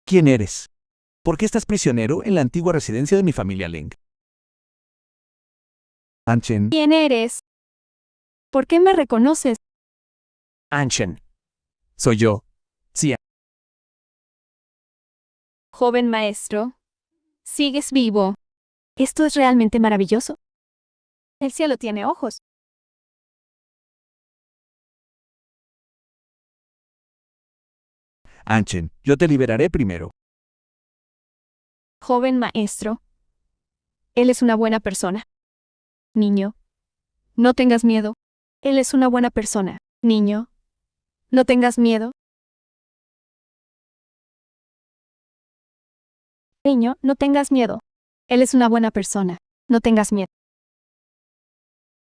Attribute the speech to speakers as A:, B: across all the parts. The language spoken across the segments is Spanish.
A: ¿Quién eres? ¿Por qué estás prisionero en la antigua residencia de mi familia Ling? Anchen.
B: ¿Quién eres? ¿Por qué me reconoces?
A: Anchen. Soy yo. Sí.
B: Joven maestro. Sigues vivo. Esto es realmente maravilloso. El cielo tiene ojos.
A: Anchen, yo te liberaré primero.
B: Joven maestro. Él es una buena persona. Niño. No tengas miedo. Él es una buena persona. Niño. No tengas miedo. Niño, no tengas miedo. Él es una buena persona. No tengas miedo.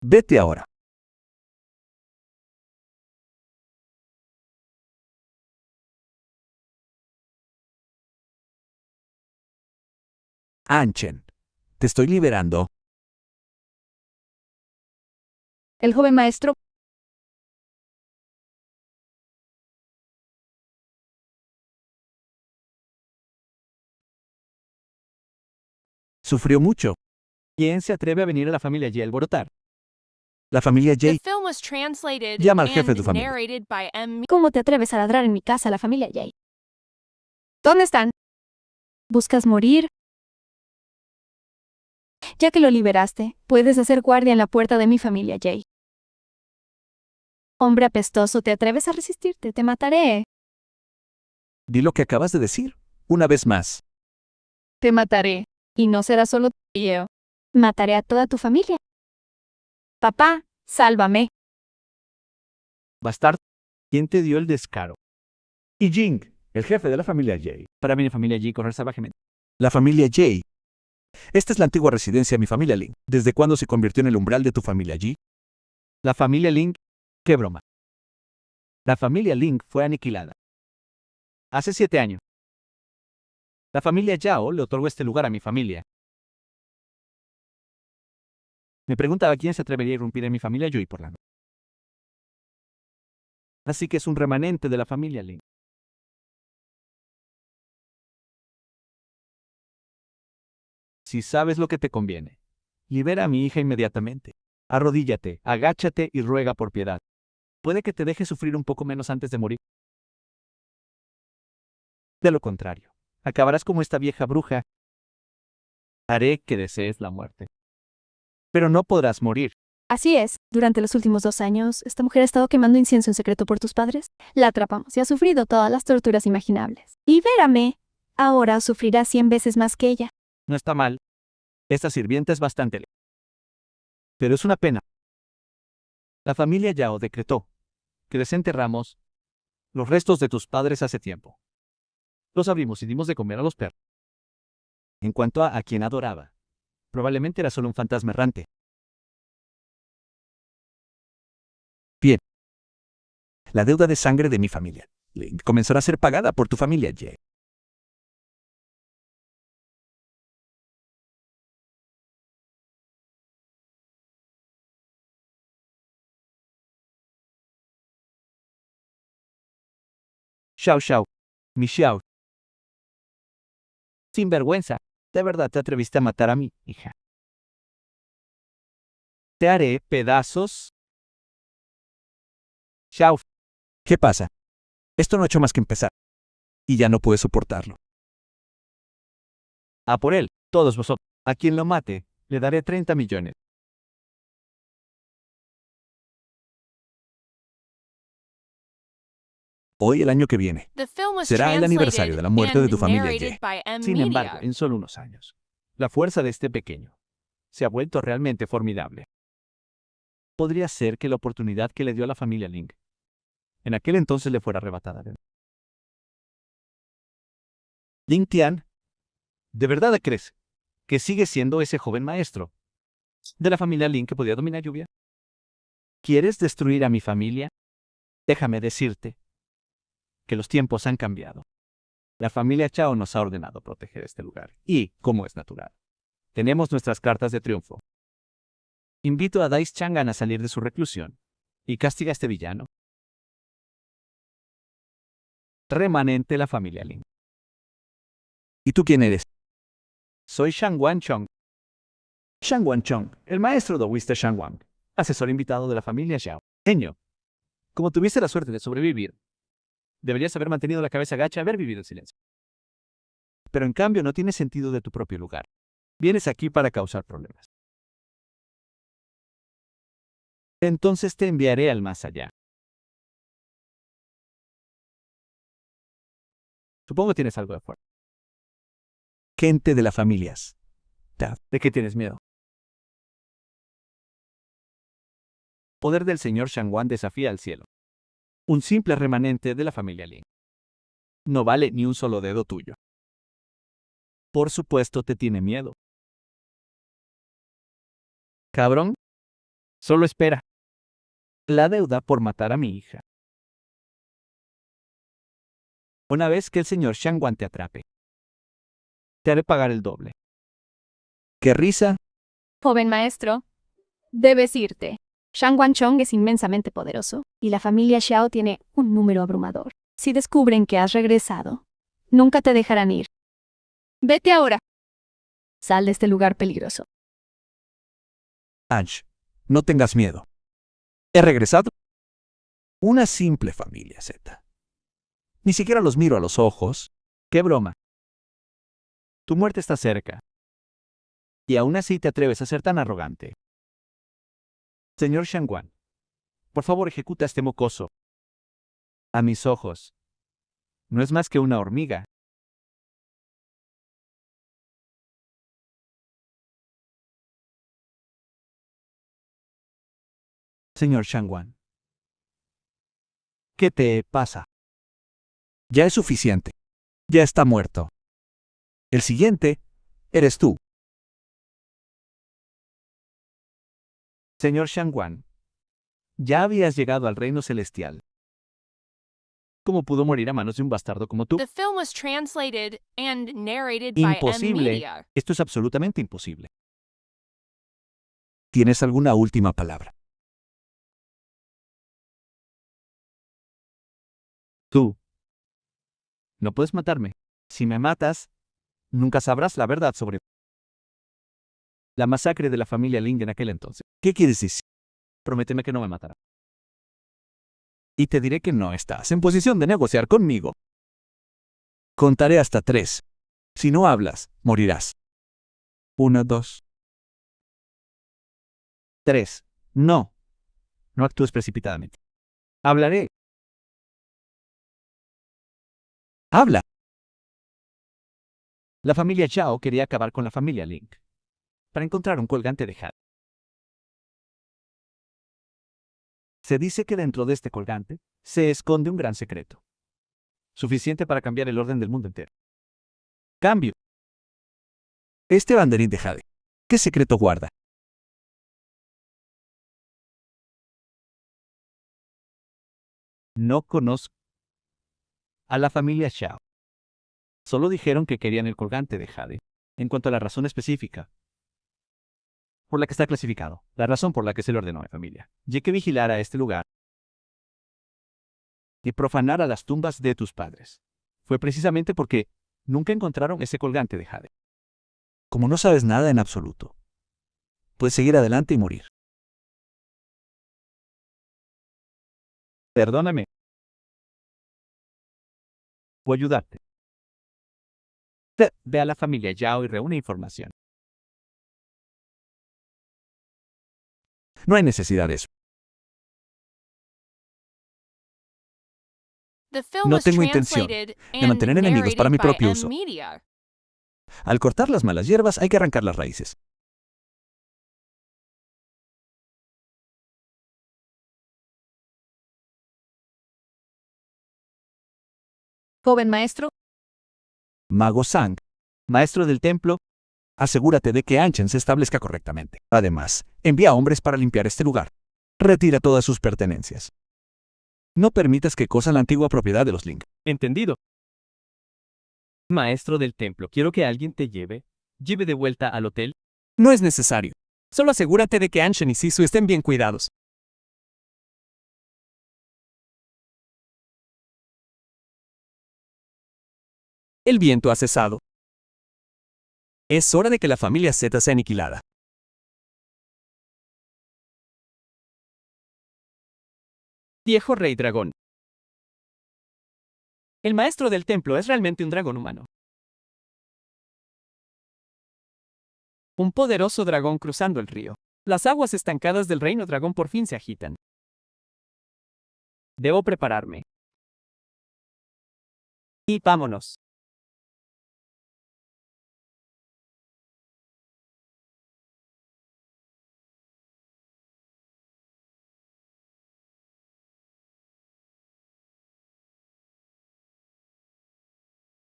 A: Vete ahora. Anchen, te estoy liberando.
B: El joven maestro.
A: Sufrió mucho.
C: ¿Quién se atreve a venir a la familia y a alborotar?
A: La familia
D: The
A: Jay
D: film was translated
A: llama al jefe de tu
D: and
A: familia.
D: narrated by M.
B: ¿Cómo te atreves a ladrar en mi casa, la familia Jay? ¿Dónde están? ¿Buscas morir? Ya que lo liberaste, puedes hacer guardia en la puerta de mi familia Jay. Hombre apestoso, ¿te atreves a resistirte? Te mataré.
A: Di lo que acabas de decir. Una vez más.
B: Te mataré. Y no será solo yo. Mataré a toda tu familia. Papá, sálvame.
C: Bastardo. ¿Quién te dio el descaro?
A: Y Jing, el jefe de la familia Jay.
C: Para mi familia allí correr salvajemente.
A: La familia Jay. Esta es la antigua residencia de mi familia Ling. ¿Desde cuándo se convirtió en el umbral de tu familia Jay?
C: La familia Ling. ¡Qué broma! La familia Ling fue aniquilada. Hace 7 años. La familia Yao le otorgó este lugar a mi familia. Me preguntaba quién se atrevería a irrumpir en mi familia Yui por la noche. Así que es un remanente de la familia Ling. Si sabes lo que te conviene, libera a mi hija inmediatamente. Arrodíllate, agáchate y ruega por piedad. Puede que te deje sufrir un poco menos antes de morir. De lo contrario, acabarás como esta vieja bruja. Haré que desees la muerte. Pero no podrás morir.
B: Así es, durante los últimos 2 años, esta mujer ha estado quemando incienso en secreto por tus padres. La atrapamos y ha sufrido todas las torturas imaginables. Libérame. Ahora sufrirá 100 veces más que ella.
C: No está mal. Esta sirvienta es bastante lenta. Pero es una pena. La familia Yao decretó que desenterramos los restos de tus padres hace tiempo. Los abrimos y dimos de comer a los perros. En cuanto a quien adoraba, probablemente era solo un fantasma errante.
A: Bien. La deuda de sangre de mi familia Ling comenzará a ser pagada por tu familia Jay.
C: Xiao Xiao. Mi Xiao. Sin vergüenza. ¿De verdad te atreviste a matar a mi hija? Te haré pedazos. Xiao.
A: ¿Qué pasa? Esto no ha hecho más que empezar. Y ya no puedes soportarlo.
C: A por él, todos vosotros. A quien lo mate, le daré 30 millones.
A: Hoy, el año que viene,
D: The film was
A: será el aniversario de la muerte de
D: translated
A: tu familia
D: and
A: Jay.
D: narrated by M.
C: Sin embargo,
D: Media.
C: en solo unos años, la fuerza de este pequeño se ha vuelto realmente formidable. Podría ser que la oportunidad que le dio a la familia Ling en aquel entonces le fuera arrebatada. Ling Tian, ¿de verdad crees que sigue siendo ese joven maestro de la familia Ling que podía dominar lluvia? ¿Quieres destruir a mi familia? Déjame decirte que los tiempos han cambiado. La familia Chao nos ha ordenado proteger este lugar. Y, como es natural, tenemos nuestras cartas de triunfo. Invito a Dais Chang'an a salir de su reclusión y castiga a este villano. Remanente la familia Ling.
A: ¿Y tú quién eres?
C: Soy Shangwan Chong. Shangwan Chong, el maestro taoísta Shangwan, asesor invitado de la familia Xiao. Genio, como tuviste la suerte de sobrevivir, deberías haber mantenido la cabeza gacha y haber vivido en silencio. Pero en cambio no tienes sentido de tu propio lugar. Vienes aquí para causar problemas. Entonces te enviaré al más allá. Supongo que tienes algo de fuerza.
A: Gente de las familias.
C: ¿De qué tienes miedo? Poder del señor Shangwan desafía al cielo. Un simple remanente de la familia Lin. No vale ni un solo dedo tuyo. Por supuesto te tiene miedo. Cabrón, solo espera. La deuda por matar a mi hija. Una vez que el señor Shangwan te atrape, te haré pagar el doble.
A: ¡Qué risa!
B: Joven maestro, debes irte. Shangwan Chong es inmensamente poderoso, y la familia Xiao tiene un número abrumador. Si descubren que has regresado, nunca te dejarán ir. Vete ahora. Sal de este lugar peligroso.
A: Ange, no tengas miedo. ¿He regresado? Una simple familia, Z. Ni siquiera los miro a los ojos.
C: ¡Qué broma! Tu muerte está cerca. Y aún así te atreves a ser tan arrogante. Señor Shangwan, por favor ejecuta a este mocoso. A mis ojos, no es más que una hormiga. Señor Shangwan, ¿qué te pasa?
A: Ya es suficiente. Ya está muerto. El siguiente eres tú.
C: Señor Shangwan, ya habías llegado al reino celestial. ¿Cómo pudo morir a manos de un bastardo como tú?
D: The film was translated and narrated by M
C: Imposible.
D: Media.
C: Esto es absolutamente imposible.
A: ¿Tienes alguna última palabra?
C: Tú no puedes matarme. Si me matas, nunca sabrás la verdad sobre la masacre de la familia Ling en aquel entonces.
A: ¿Qué quieres decir?
C: Prométeme que no me matarás.
A: Y te diré que no estás en posición de negociar conmigo. Contaré hasta 3. Si no hablas, morirás. 1, 2.
C: 3. No. No actúes precipitadamente. Hablaré.
A: ¡Habla!
C: La familia Zhao quería acabar con la familia Ling para encontrar un colgante de jade. Se dice que dentro de este colgante se esconde un gran secreto, suficiente para cambiar el orden del mundo entero. Cambio.
A: Este banderín de jade. ¿Qué secreto guarda?
C: No conozco a la familia Zhao. Solo dijeron que querían el colgante de jade. En cuanto a la razón específica por la que está clasificado, la razón por la que se le ordenó a mi familia, ya que vigilara este lugar y profanara las tumbas de tus padres, fue precisamente porque nunca encontraron ese colgante de jade.
A: Como no sabes nada en absoluto, puedes seguir adelante y morir.
C: Perdóname. Puedo ayudarte. Ve a la familia Yao y reúne información.
A: No hay necesidad de eso.
D: The film
A: No
D: was
A: tengo intención
D: translated
A: de
D: and
A: mantener enemigos para mi
D: narrated by
A: propio
D: M
A: uso.
D: Media.
A: Al cortar las malas hierbas hay que arrancar las raíces.
B: Joven maestro,
A: Mago Sang,
C: Maestro del templo,
A: asegúrate de que Anchen se establezca correctamente. Además, envía hombres para limpiar este lugar. Retira todas sus pertenencias. No permitas que cosan la antigua propiedad de los Ling.
C: entendido. Maestro del templo, quiero que alguien te lleve de vuelta al hotel.
E: No es necesario. Solo asegúrate de que Anshan y Sisu estén bien cuidados. El viento ha cesado. Es hora de que la familia Z sea aniquilada. Viejo rey dragón. El maestro del templo es realmente un dragón humano. Un poderoso dragón cruzando el río. Las aguas estancadas del reino dragón por fin se agitan. Debo prepararme. Y vámonos.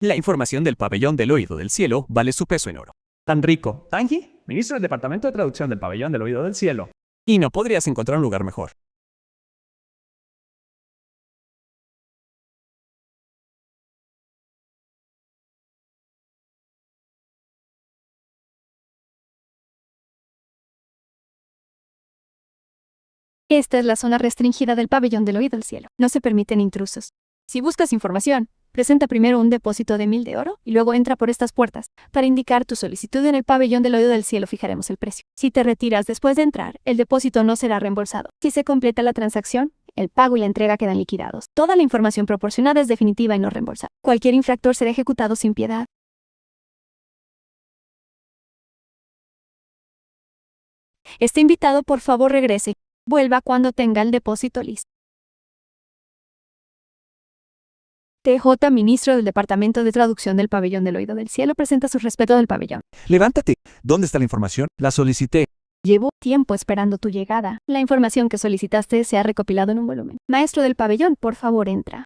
E: La información del pabellón del oído del cielo vale su peso en oro.
C: Tan rico. Tanji, ministro del Departamento de Traducción del Pabellón del Oído del Cielo.
E: Y no podrías encontrar un lugar mejor.
B: Esta es la zona restringida del pabellón del oído del cielo. No se permiten intrusos. Si buscas información, presenta primero un depósito de 1000 de oro y luego entra por estas puertas. Para indicar tu solicitud en el pabellón del oído del cielo fijaremos el precio. Si te retiras después de entrar, el depósito no será reembolsado. Si se completa la transacción, el pago y la entrega quedan liquidados. Toda la información proporcionada es definitiva y no reembolsable. Cualquier infractor será ejecutado sin piedad. Este invitado, por favor, regrese. Vuelva cuando tenga el depósito listo. TJ, ministro del Departamento de Traducción del Pabellón del Oído del Cielo, presenta sus respetos del pabellón.
A: Levántate. ¿Dónde está la información? La solicité.
B: Llevo tiempo esperando tu llegada. La información que solicitaste se ha recopilado en un volumen. Maestro del pabellón, por favor, entra.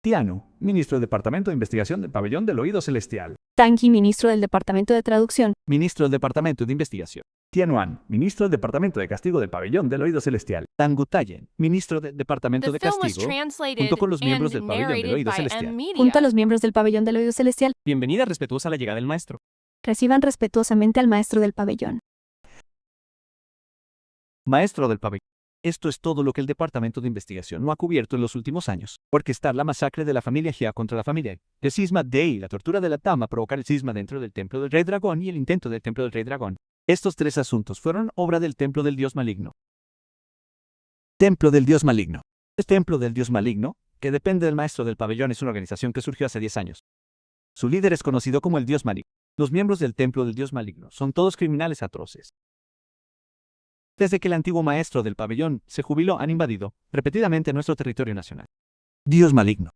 C: Tianu, ministro del Departamento de Investigación del Pabellón del Oído Celestial.
B: Tanki, ministro del Departamento de Traducción.
C: Ministro del Departamento de Investigación. Tianuan, ministro del Departamento de Castigo del Pabellón del Oído Celestial. Tangutayen, ministro del Departamento
D: The
C: de
D: film was
C: Castigo,
D: translated
C: junto con los miembros
D: and
C: del Pabellón del
D: narrated
C: Oído
D: by
C: Celestial.
D: M-Media.
B: Junto a los miembros del Pabellón del Oído Celestial,
E: Bienvenida respetuosa a la llegada del maestro.
B: reciban respetuosamente al maestro del pabellón.
C: Maestro del Pabellón. Esto es todo lo que el Departamento de Investigación no ha cubierto en los últimos años. Orquestar la masacre de la familia Xia contra la familia. El cisma Dei, la tortura de la Tama, provocar el cisma dentro del Templo del Rey Dragón y el intento del Templo del Rey Dragón. Estos tres asuntos fueron obra del Templo del Dios Maligno.
A: Templo del Dios Maligno.
C: El Templo del Dios Maligno, que depende del Maestro del Pabellón, es una organización que surgió hace 10 años. Su líder es conocido como el Dios Maligno. Los miembros del Templo del Dios Maligno son todos criminales atroces. Desde que el antiguo maestro del pabellón se jubiló, han invadido repetidamente nuestro territorio nacional.
A: Dios Maligno.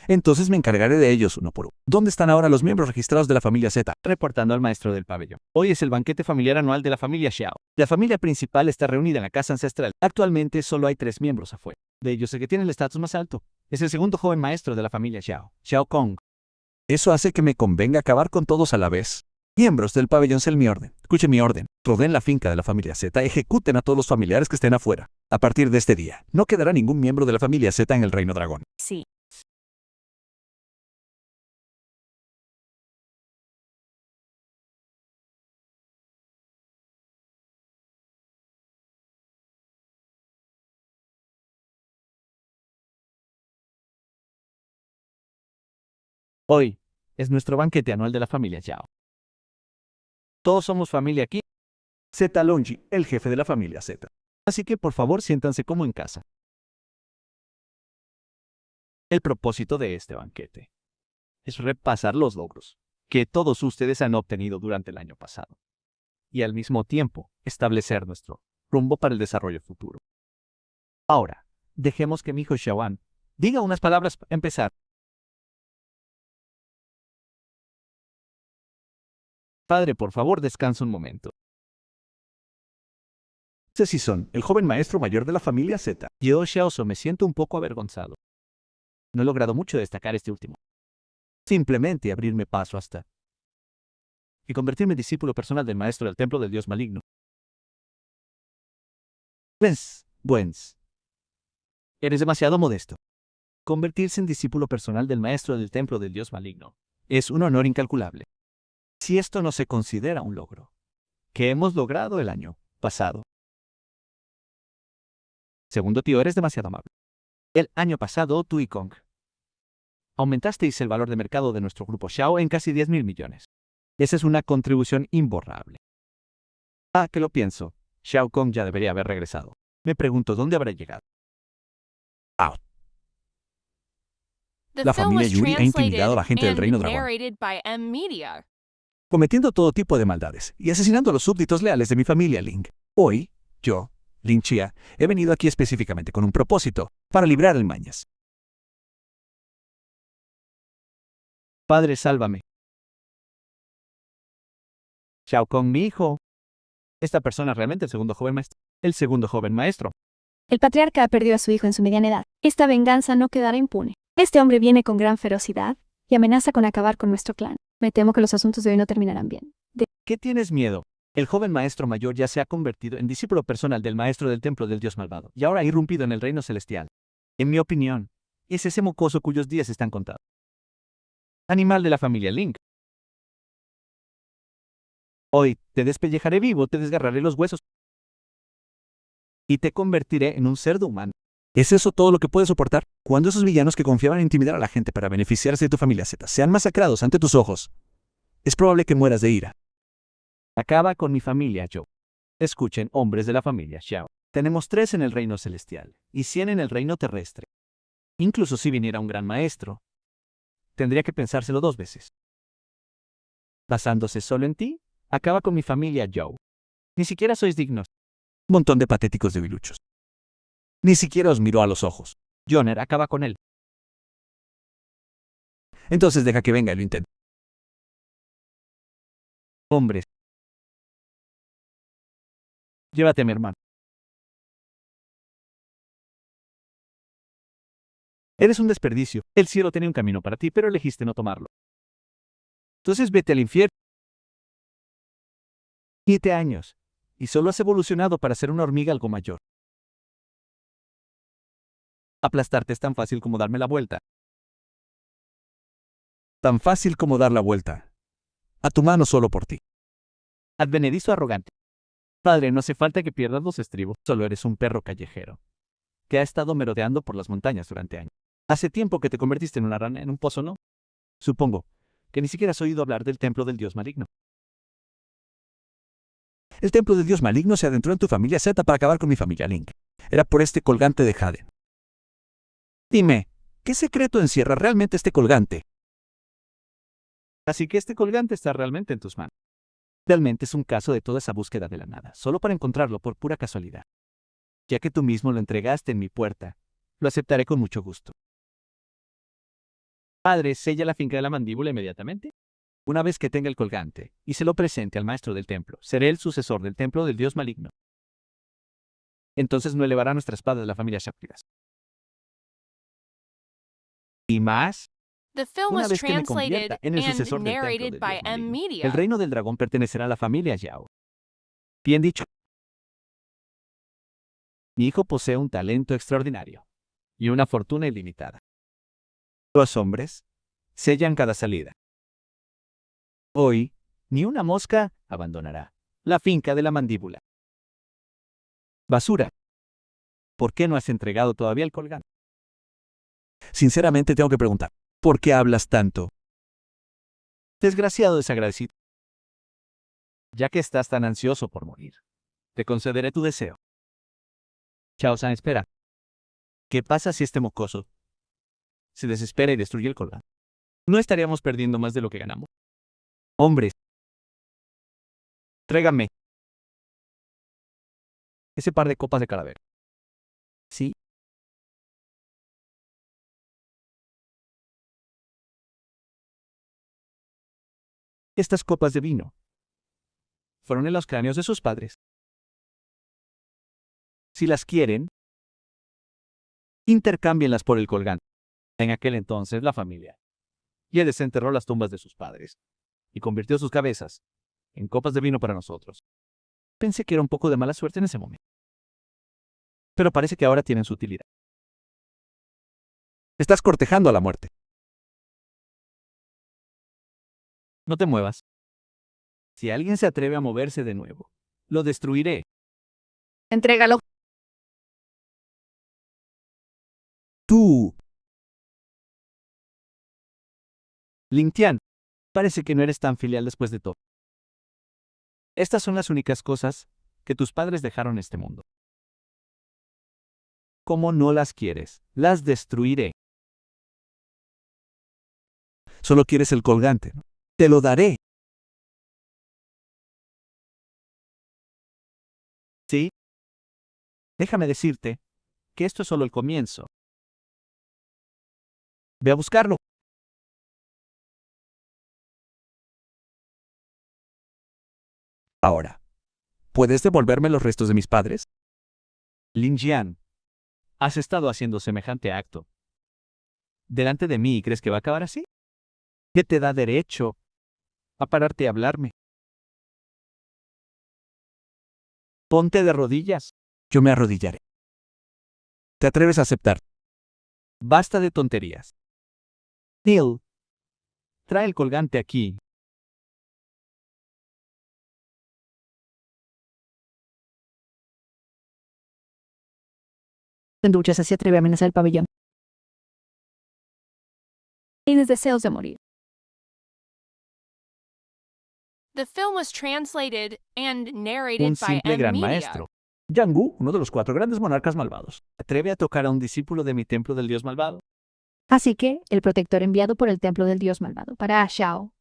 A: Entonces me encargaré de ellos uno por uno. ¿Dónde están ahora los miembros registrados de la familia Z?
C: Reportando al maestro del pabellón. Hoy es el banquete familiar anual de la familia Xiao. La familia principal está reunida en la casa ancestral. Actualmente solo hay 3 miembros afuera. De ellos, el que tiene el estatus más alto es el segundo joven maestro de la familia Xiao, Xiao Kong.
A: Eso hace que me convenga acabar con todos a la vez. Miembros del pabellón, según mi orden. Escuchen mi orden. Rodeen la finca de la familia Z. Ejecuten a todos los familiares que estén afuera. A partir de este día, no quedará ningún miembro de la familia Z en el Reino Dragón.
B: Sí.
C: Hoy es nuestro banquete anual de la familia Xiao. Todos somos familia aquí.
A: Z Longi, el jefe de la familia Z.
C: Así que por favor siéntanse como en casa. El propósito de este banquete es repasar los logros que todos ustedes han obtenido durante el año pasado y al mismo tiempo establecer nuestro rumbo para el desarrollo futuro. Ahora, dejemos que mi hijo Xiaoan diga unas palabras para empezar. Padre, por favor, descansa un momento.
A: Ceci Son, el joven maestro mayor de la familia Z.
C: Yo, Xiaoso, me siento un poco avergonzado. No he logrado mucho destacar este último. Simplemente abrirme paso hasta y convertirme en discípulo personal del maestro del templo del Dios Maligno. Buens. Eres demasiado modesto. Convertirse en discípulo personal del maestro del templo del Dios Maligno es un honor incalculable. Si esto no se considera un logro que hemos logrado el año pasado. Segundo tío, eres demasiado amable. El año pasado, tú y Kong aumentasteis el valor de mercado de nuestro grupo Xiao en casi 10.000 millones. Esa es una contribución imborrable. Ah, que lo pienso. Xiao Kong ya debería haber regresado. Me pregunto dónde habrá llegado.
D: The
A: La
D: film
A: familia
D: was
A: Yuri ha intimidado a la
D: translated
A: gente del
D: and
A: Reino Dragón,
D: narrated by M Media.
A: cometiendo todo tipo de maldades y asesinando a los súbditos leales de mi familia Link. Hoy, yo, Lin Chia, he venido aquí específicamente con un propósito, para librar el Mañas.
C: Padre, sálvame. Xiao Kong, mi hijo. Esta persona es realmente el segundo joven maestro. El segundo joven maestro.
B: El patriarca ha perdido a su hijo en su mediana edad. Esta venganza no quedará impune. Este hombre viene con gran ferocidad y amenaza con acabar con nuestro clan. Me temo que los asuntos de hoy no terminarán bien.
C: ¿Qué tienes miedo? El joven maestro mayor ya se ha convertido en discípulo personal del maestro del templo del dios malvado y ahora ha irrumpido en el reino celestial. En mi opinión, es ese mocoso cuyos días están contados. Animal de la familia Link. Hoy te despellejaré vivo, te desgarraré los huesos y te convertiré en un cerdo humano.
A: ¿Es eso todo lo que puedes soportar? Cuando esos villanos que confiaban en intimidar a la gente para beneficiarse de tu familia Z sean masacrados ante tus ojos, es probable que mueras de ira.
C: Acaba con mi familia, Joe. Escuchen, hombres de la familia Xiao. Tenemos 3 en el reino celestial y 100 en el reino terrestre. Incluso si viniera un gran maestro, tendría que pensárselo 2 veces. Basándose solo en ti, acaba con mi familia, Joe. Ni siquiera sois dignos.
A: Montón de patéticos debiluchos. Ni siquiera os miró a los ojos.
C: Joner, acaba con él.
A: Entonces deja que venga y lo intente.
C: Hombres. Llévate a mi hermano. Eres un desperdicio. El cielo tenía un camino para ti, pero elegiste no tomarlo. Entonces vete al infierno. 7 años. Y solo has evolucionado para ser una hormiga algo mayor. Aplastarte es tan fácil como darme la vuelta.
A: Tan fácil como dar la vuelta a tu mano solo por ti.
C: Advenedizo arrogante. Padre, no hace falta que pierdas los estribos. Solo eres un perro callejero que ha estado merodeando por las montañas durante años. Hace tiempo que te convertiste en una rana en un pozo, ¿no? Supongo que ni siquiera has oído hablar del templo del dios maligno.
A: El templo del dios maligno se adentró en tu familia Z para acabar con mi familia Link. Era por este colgante de jade. Dime, ¿qué secreto encierra realmente este colgante?
C: Así que este colgante está realmente en tus manos. Realmente es un caso de toda esa búsqueda de la nada, solo para encontrarlo por pura casualidad. Ya que tú mismo lo entregaste en mi puerta, lo aceptaré con mucho gusto. Padre, sella la finca de la mandíbula inmediatamente. Una vez que tenga el colgante y se lo presente al maestro del templo, seré el sucesor del templo del dios maligno. Entonces no elevará nuestra espada de la familia Shapkiras. ¿Y más?
D: The film
C: Una
D: was
C: vez que me
D: translated
C: convierta en el
D: and
C: sucesor del templo
D: narrated
C: del
D: by
C: dios
D: M
C: maligno,
D: Media.
C: el reino del dragón pertenecerá a la familia Yao. Bien dicho. Mi hijo posee un talento extraordinario y una fortuna ilimitada. Los hombres sellan cada salida. Hoy, ni una mosca abandonará la finca de la mandíbula. Basura. ¿Por qué no has entregado todavía el colgante?
A: Sinceramente tengo que preguntar, ¿por qué hablas tanto?
C: Desgraciado desagradecido. Ya que estás tan ansioso por morir, te concederé tu deseo. Chao-san, espera. ¿Qué pasa si este mocoso se desespera y destruye el colgante? No estaríamos perdiendo más de lo que ganamos. Hombres, tráigame ese par de copas de calavera. Sí. Estas copas de vino fueron en los cráneos de sus padres. Si las quieren, intercámbienlas por el colgante. En aquel entonces, la familia ya desenterró las tumbas de sus padres y convirtió sus cabezas en copas de vino para nosotros. Pensé que era un poco de mala suerte en ese momento, pero parece que ahora tienen su utilidad.
A: Estás cortejando a la muerte.
C: No te muevas. Si alguien se atreve a moverse de nuevo, lo destruiré.
B: Entrégalo.
A: Tú.
C: Lin Tian, Parece que no eres tan filial después de todo. Estas son las únicas cosas que tus padres dejaron en este mundo. Como no las quieres, las destruiré.
A: Solo quieres el colgante, ¿no? Te lo daré.
C: ¿Sí? Déjame decirte que esto es solo el comienzo. Ve a buscarlo.
A: Ahora, ¿puedes devolverme los restos de mis padres?
C: Lin Jian, has estado haciendo semejante acto delante de mí y crees que va a acabar así? ¿Qué te da derecho a pararte y hablarme? Ponte de rodillas.
A: Yo me arrodillaré. ¿Te atreves a aceptar?
C: Basta de tonterías. Neil, trae el colgante aquí.
B: En duchas se atreve a amenazar el pabellón. Tienes deseos de morir.
D: The film was translated and narrated
C: Un
D: by
C: simple gran
D: M-Media.
C: maestro. Yang, uno de los 4 grandes monarcas malvados, atreve a tocar a un discípulo de mi templo del dios malvado.
B: Así que, el protector enviado por el templo del dios malvado para Xiao.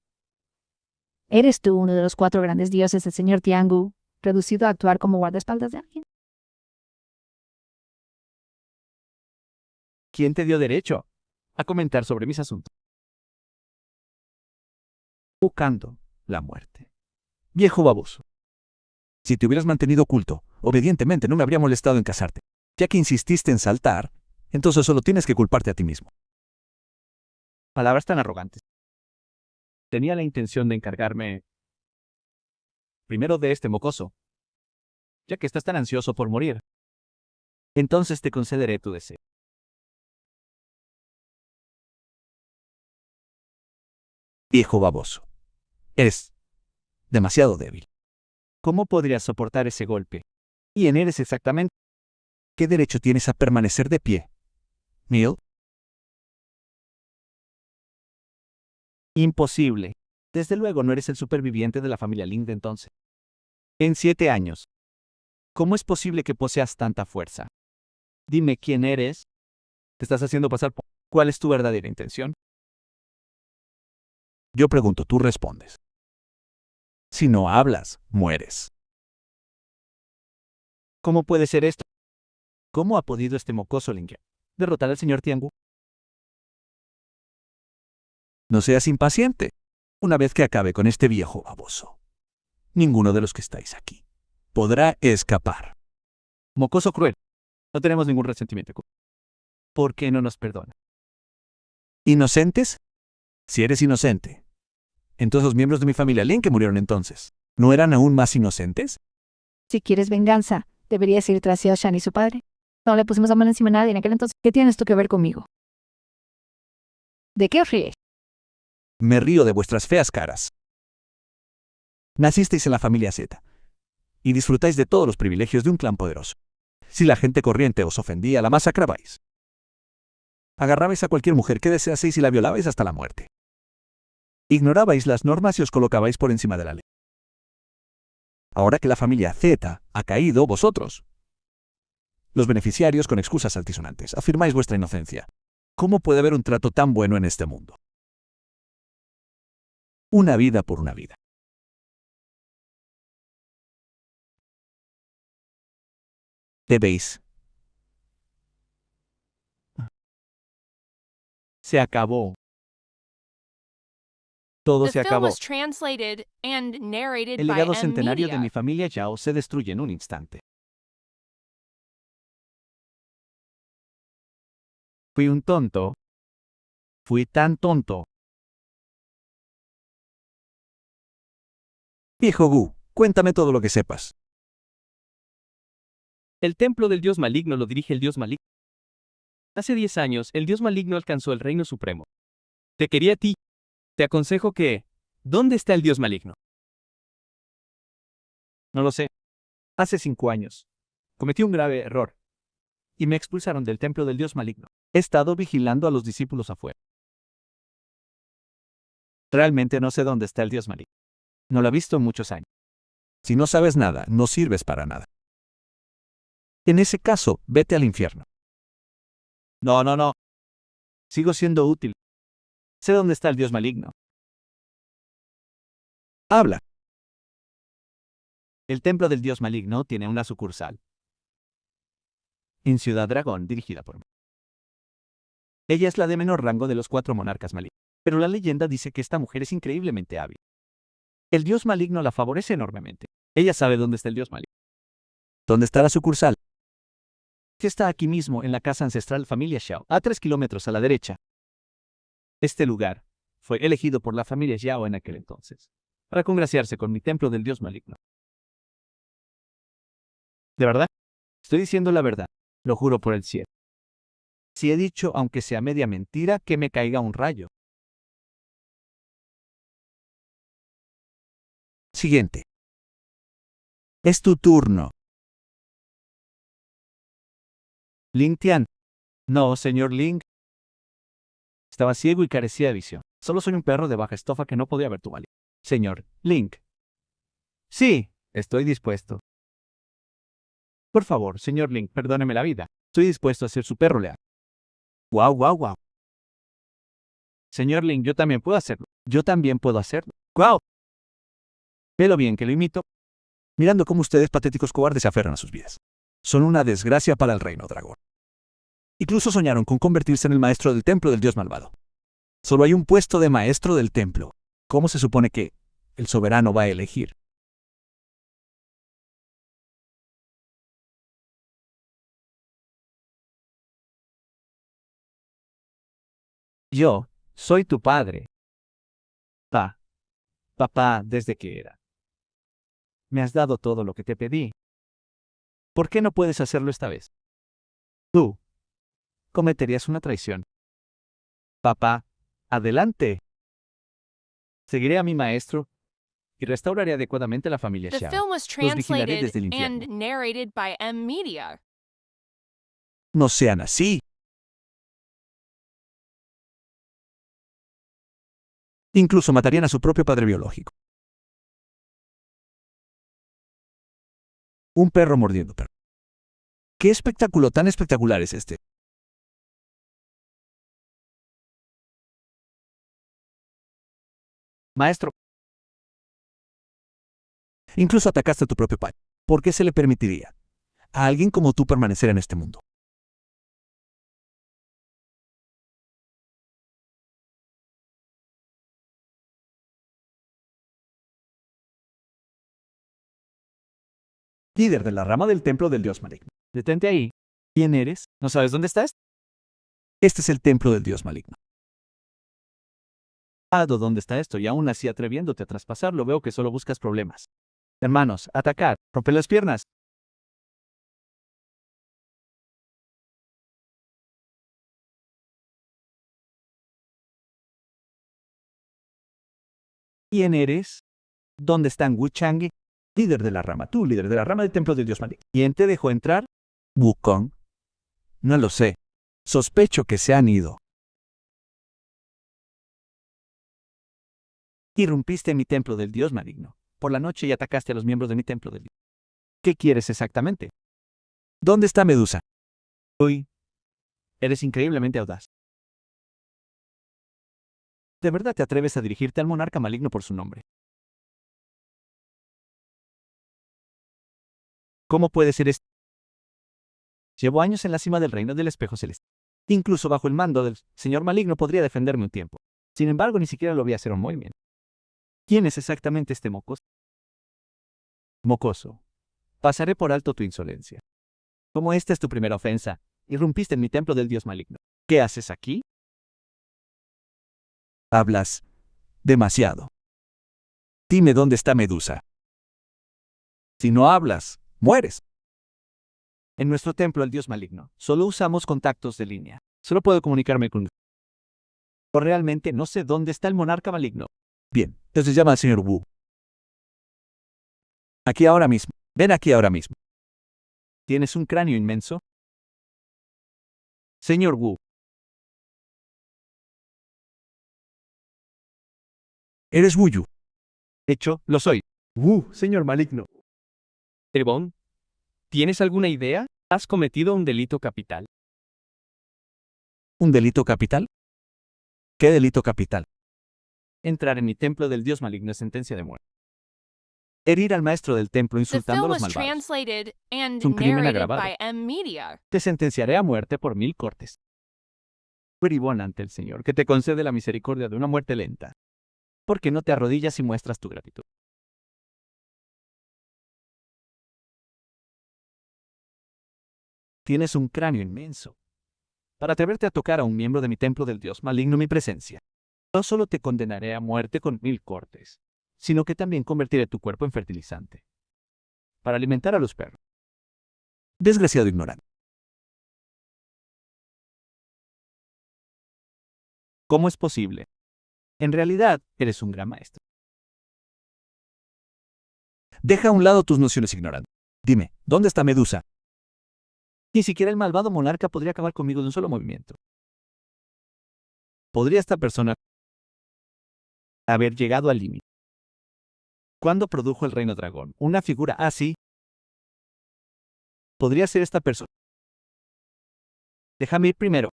B: ¿Eres tú uno de los 4 grandes dioses del señor Tiangu, reducido a actuar como guardaespaldas de alguien?
C: ¿Quién te dio derecho a comentar sobre mis asuntos? Buscando la muerte. Viejo baboso.
A: Si te hubieras mantenido oculto, obedientemente no me habría molestado en casarte. Ya que insististe en saltar, entonces solo tienes que culparte a ti mismo.
C: Palabras tan arrogantes. Tenía la intención de encargarme primero de este mocoso, ya que estás tan ansioso por morir. Entonces te concederé tu deseo.
A: Viejo baboso. Eres demasiado débil.
C: ¿Cómo podrías soportar ese golpe? ¿Quién eres exactamente?
A: ¿Qué derecho tienes a permanecer de pie? Neil,
C: Imposible. Desde luego no eres el superviviente de la familia Lin de entonces. En 7 años. ¿Cómo es posible que poseas tanta fuerza? Dime quién eres. ¿Te estás haciendo pasar por? ¿Cuál es tu verdadera intención?
A: yo pregunto, tú respondes. Si no hablas, mueres.
C: ¿Cómo puede ser esto? ¿Cómo ha podido este mocoso Lin derrotar al señor Tiangu?
A: No seas impaciente. Una vez que acabe con este viejo baboso, ninguno de los que estáis aquí podrá escapar.
C: Mocoso cruel. No tenemos ningún resentimiento. ¿Por qué no nos perdona?
A: ¿Inocentes? Si eres inocente, entonces los miembros de mi familia Lin que murieron entonces, ¿no eran aún más inocentes?
B: Si quieres venganza, deberías ir tras Xiao Shan y su padre. No le pusimos la mano encima a nadie en aquel entonces. ¿Qué tienes tú que ver conmigo? ¿De qué os ríes?
A: Me río de vuestras feas caras. Nacisteis en la familia Z y disfrutáis de todos los privilegios de un clan poderoso. Si la gente corriente os ofendía, la masacrabais. Agarrabais a cualquier mujer que deseaseis y la violabais hasta la muerte. Ignorabais las normas y os colocabais por encima de la ley. Ahora que la familia Z ha caído, vosotros, los beneficiarios con excusas altisonantes, afirmáis vuestra inocencia. ¿Cómo puede haber un trato tan bueno en este mundo? Una vida por una vida. Debéis.
C: Se acabó. Todo
D: The
C: se
D: film
C: acabó.
D: was translated and narrated
C: El
D: by
C: legado centenario de
D: M-Media.
C: mi familia Yao se destruye en un instante. Fui un tonto. Fui tan tonto.
A: Viejo Gu, cuéntame todo lo que sepas.
E: El templo del dios maligno lo dirige el dios maligno. Hace 10 años, el dios maligno alcanzó el reino supremo. Te quería a ti. Te aconsejo que... ¿Dónde está el dios maligno?
C: No lo sé. Hace 5 años. Cometí un grave error. Y me expulsaron del templo del dios maligno. He estado vigilando a los discípulos afuera. Realmente no sé dónde está el dios maligno. No lo he visto en muchos años.
A: Si no sabes nada, no sirves para nada. En ese caso, vete al infierno.
C: No. Sigo siendo útil. Sé dónde está el dios maligno.
A: Habla.
C: El templo del dios maligno tiene una sucursal en Ciudad Dragón, dirigida por mí. Ella es la de menor rango de los 4 monarcas malignos, pero la leyenda dice que esta mujer es increíblemente hábil. El dios maligno la favorece enormemente. Ella sabe dónde está el dios maligno.
A: ¿Dónde está la sucursal?
C: Que está aquí mismo en la casa ancestral familia Xiao, a 3 kilómetros a la derecha. Este lugar fue elegido por la familia Xiao en aquel entonces, para congraciarse con mi templo del dios maligno. ¿De verdad? Estoy diciendo la verdad, lo juro por el cielo. Si he dicho, aunque sea media mentira, que me caiga un rayo.
A: Siguiente. Es tu turno.
C: Ling Tian. No, señor Ling. Estaba ciego y carecía de visión. Solo soy un perro de baja estofa que no podía ver tu valía. Señor Ling. Sí, estoy dispuesto. Por favor, señor Ling, perdóneme la vida. Estoy dispuesto a ser su perro leal. Wow. Señor Ling, yo también puedo hacerlo. Yo también puedo hacerlo. Wow. Ve lo bien que lo imito.
A: Mirando cómo ustedes patéticos cobardes se aferran a sus vidas. Son una desgracia para el reino dragón. Incluso soñaron con convertirse en el maestro del templo del dios malvado. Solo hay un puesto de maestro del templo. ¿Cómo se supone que el soberano va a elegir?
C: Yo soy tu padre. Papá, desde que era. Me has dado todo lo que te pedí. ¿Por qué no puedes hacerlo esta vez? Tú cometerías una traición. Papá, adelante. Seguiré a mi maestro y restauraré adecuadamente la familia
D: The
C: Xiao.
D: film was
C: Los vigilaré
D: translated
C: desde el infierno.
D: and narrated by M Media.
A: No sean así. Incluso matarían a su propio padre biológico. Un perro mordiendo perro. ¿Qué espectáculo tan espectacular es este?
C: Maestro,
A: Incluso atacaste a tu propio padre. ¿Por qué se le permitiría a alguien como tú permanecer en este mundo? Líder de la rama del templo del dios maligno.
C: detente ahí. ¿Quién eres? ¿No sabes dónde estás?
A: Este es el templo del dios maligno.
C: ¿Dónde está esto? Y aún así atreviéndote a traspasarlo, veo que solo buscas problemas. Hermanos, atacar, rompe las piernas. ¿Quién eres? ¿Dónde están Wu Chang'e?
A: Líder de la rama, tú, líder de la rama del templo del dios maligno.
C: ¿Quién te dejó entrar?
A: Wukong. No lo sé. Sospecho que se han ido.
C: Irrumpiste en mi templo del dios maligno por la noche y atacaste a los miembros de mi templo del dios. ¿Qué quieres exactamente?
A: ¿Dónde está Medusa?
C: Uy, eres increíblemente audaz. ¿De verdad te atreves a dirigirte al monarca maligno por su nombre? ¿Cómo puede ser esto? Llevo años en la cima del reino del espejo celeste. Incluso bajo el mando del señor maligno podría defenderme un tiempo. Sin embargo, ni siquiera lo vi hacer un movimiento. ¿Quién es exactamente este mocoso? Mocoso. Pasaré por alto tu insolencia. Como esta es tu primera ofensa, irrumpiste en mi templo del dios maligno. ¿Qué haces aquí?
A: Hablas demasiado. Dime dónde está Medusa. Si no hablas, mueres.
C: En nuestro templo, el dios maligno, solo usamos contactos de línea. Solo puedo comunicarme con... O realmente no sé dónde está el monarca maligno.
A: Bien, entonces llama al señor Wu. Aquí ahora mismo. Ven aquí ahora mismo.
C: ¿Tienes un cráneo inmenso? Señor Wu,
A: Eres Wuyu.
C: Hecho, lo soy.
F: Señor maligno.
E: Ebon, ¿tienes alguna idea? Has cometido un delito capital.
A: ¿Un delito capital? ¿Qué delito capital?
C: Entrar en mi templo del dios maligno es sentencia de muerte. Herir al maestro del templo
D: The
C: insultando a
D: film
C: los
D: was
C: malvados.
D: translated and
C: Es un crimen
D: narrated
C: agravado.
D: by M Media.
C: Te sentenciaré a muerte por 1000 cortes. Bribón ante el Señor, que te concede la misericordia de una muerte lenta. Porque no te arrodillas y muestras tu gratitud. Tienes un cráneo inmenso. Para atreverte a tocar a un miembro de mi templo del dios maligno en mi presencia, no solo te condenaré a muerte con 1000 cortes, sino que también convertiré tu cuerpo en fertilizante. Para alimentar a los perros.
A: Desgraciado ignorante.
C: ¿Cómo es posible? En realidad, eres un gran maestro.
A: Deja a un lado tus nociones ignorantes. Dime, ¿dónde está Medusa?
C: Ni siquiera el malvado monarca podría acabar conmigo de un solo movimiento. ¿Podría esta persona haber llegado al límite? ¿Cuándo produjo el reino dragón? Una figura así. ¿Podría ser esta persona? Déjame ir primero.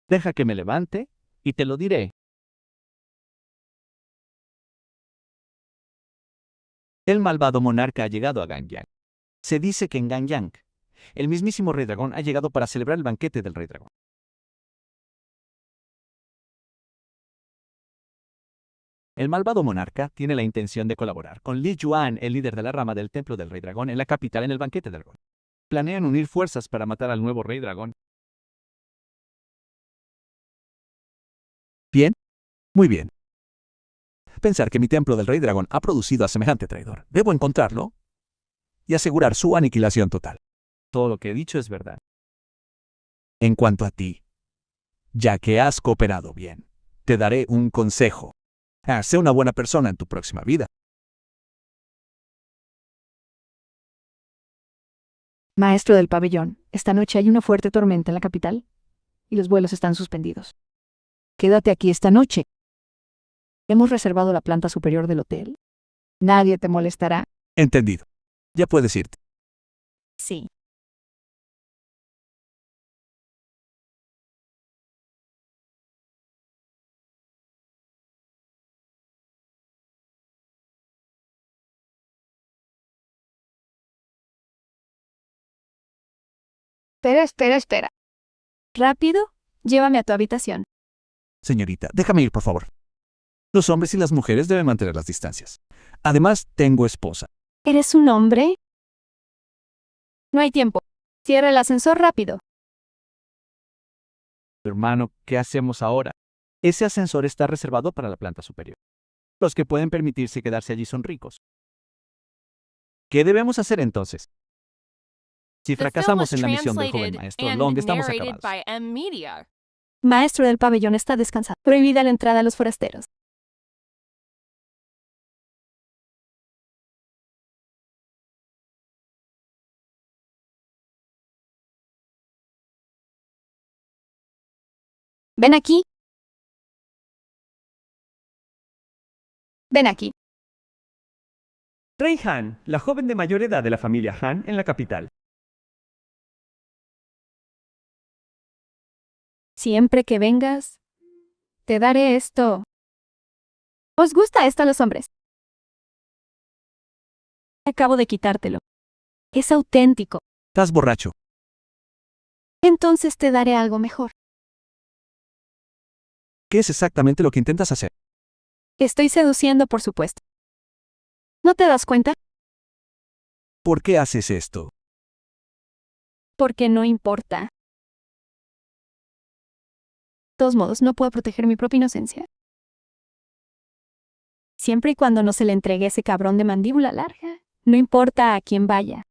C: Deja que me levante y te lo diré. El malvado monarca ha llegado a Ganyang. Se dice que en Ganyang, el mismísimo rey dragón ha llegado para celebrar el banquete del rey dragón. El malvado monarca tiene la intención de colaborar con Li Yuan, el líder de la rama del templo del rey dragón en la capital en el banquete del dragón. Planean unir fuerzas para matar al nuevo rey dragón.
A: ¿Bien? Muy bien. Pensar que mi templo del rey dragón ha producido a semejante traidor. Debo encontrarlo y asegurar su aniquilación total.
C: Todo lo que he dicho es verdad.
A: En cuanto a ti, ya que has cooperado bien, te daré un consejo. Sé una buena persona en tu próxima vida.
B: Maestro del pabellón, esta noche hay una fuerte tormenta en la capital y los vuelos están suspendidos. Quédate aquí esta noche. Hemos reservado la planta superior del hotel. Nadie te molestará.
A: Entendido. Ya puedes irte.
B: Sí. Espera. Rápido, llévame a tu habitación.
A: Señorita, déjame ir, por favor. Los hombres y las mujeres deben mantener las distancias. Además, tengo esposa.
B: ¿Eres un hombre? No hay tiempo. Cierra el ascensor rápido.
C: Hermano, ¿qué hacemos ahora? Ese ascensor está reservado para la planta superior. Los que pueden permitirse quedarse allí son ricos. ¿Qué debemos hacer entonces? Si
D: The film
C: fracasamos
D: was
C: en la misión del joven
D: translated
C: maestro
D: and
C: Long, estamos
D: narrated
C: acabados.
D: by M Media.
B: Maestro del pabellón está descansando. Prohibida la entrada a los forasteros. Ven aquí. Ven aquí.
F: Rey Han, la joven de mayor edad de la familia Han en la capital.
B: Siempre que vengas, te daré esto. ¿Os gusta esto a los hombres? Acabo de quitártelo. Es auténtico.
A: Estás borracho.
B: Entonces te daré algo mejor.
A: ¿Qué es exactamente lo que intentas hacer?
B: Estoy seduciendo, por supuesto. ¿No te das cuenta?
A: ¿Por qué haces esto?
B: Porque no importa. De todos modos, no puedo proteger mi propia inocencia. Siempre y cuando no se le entregue ese cabrón de mandíbula larga, no importa a quién vaya.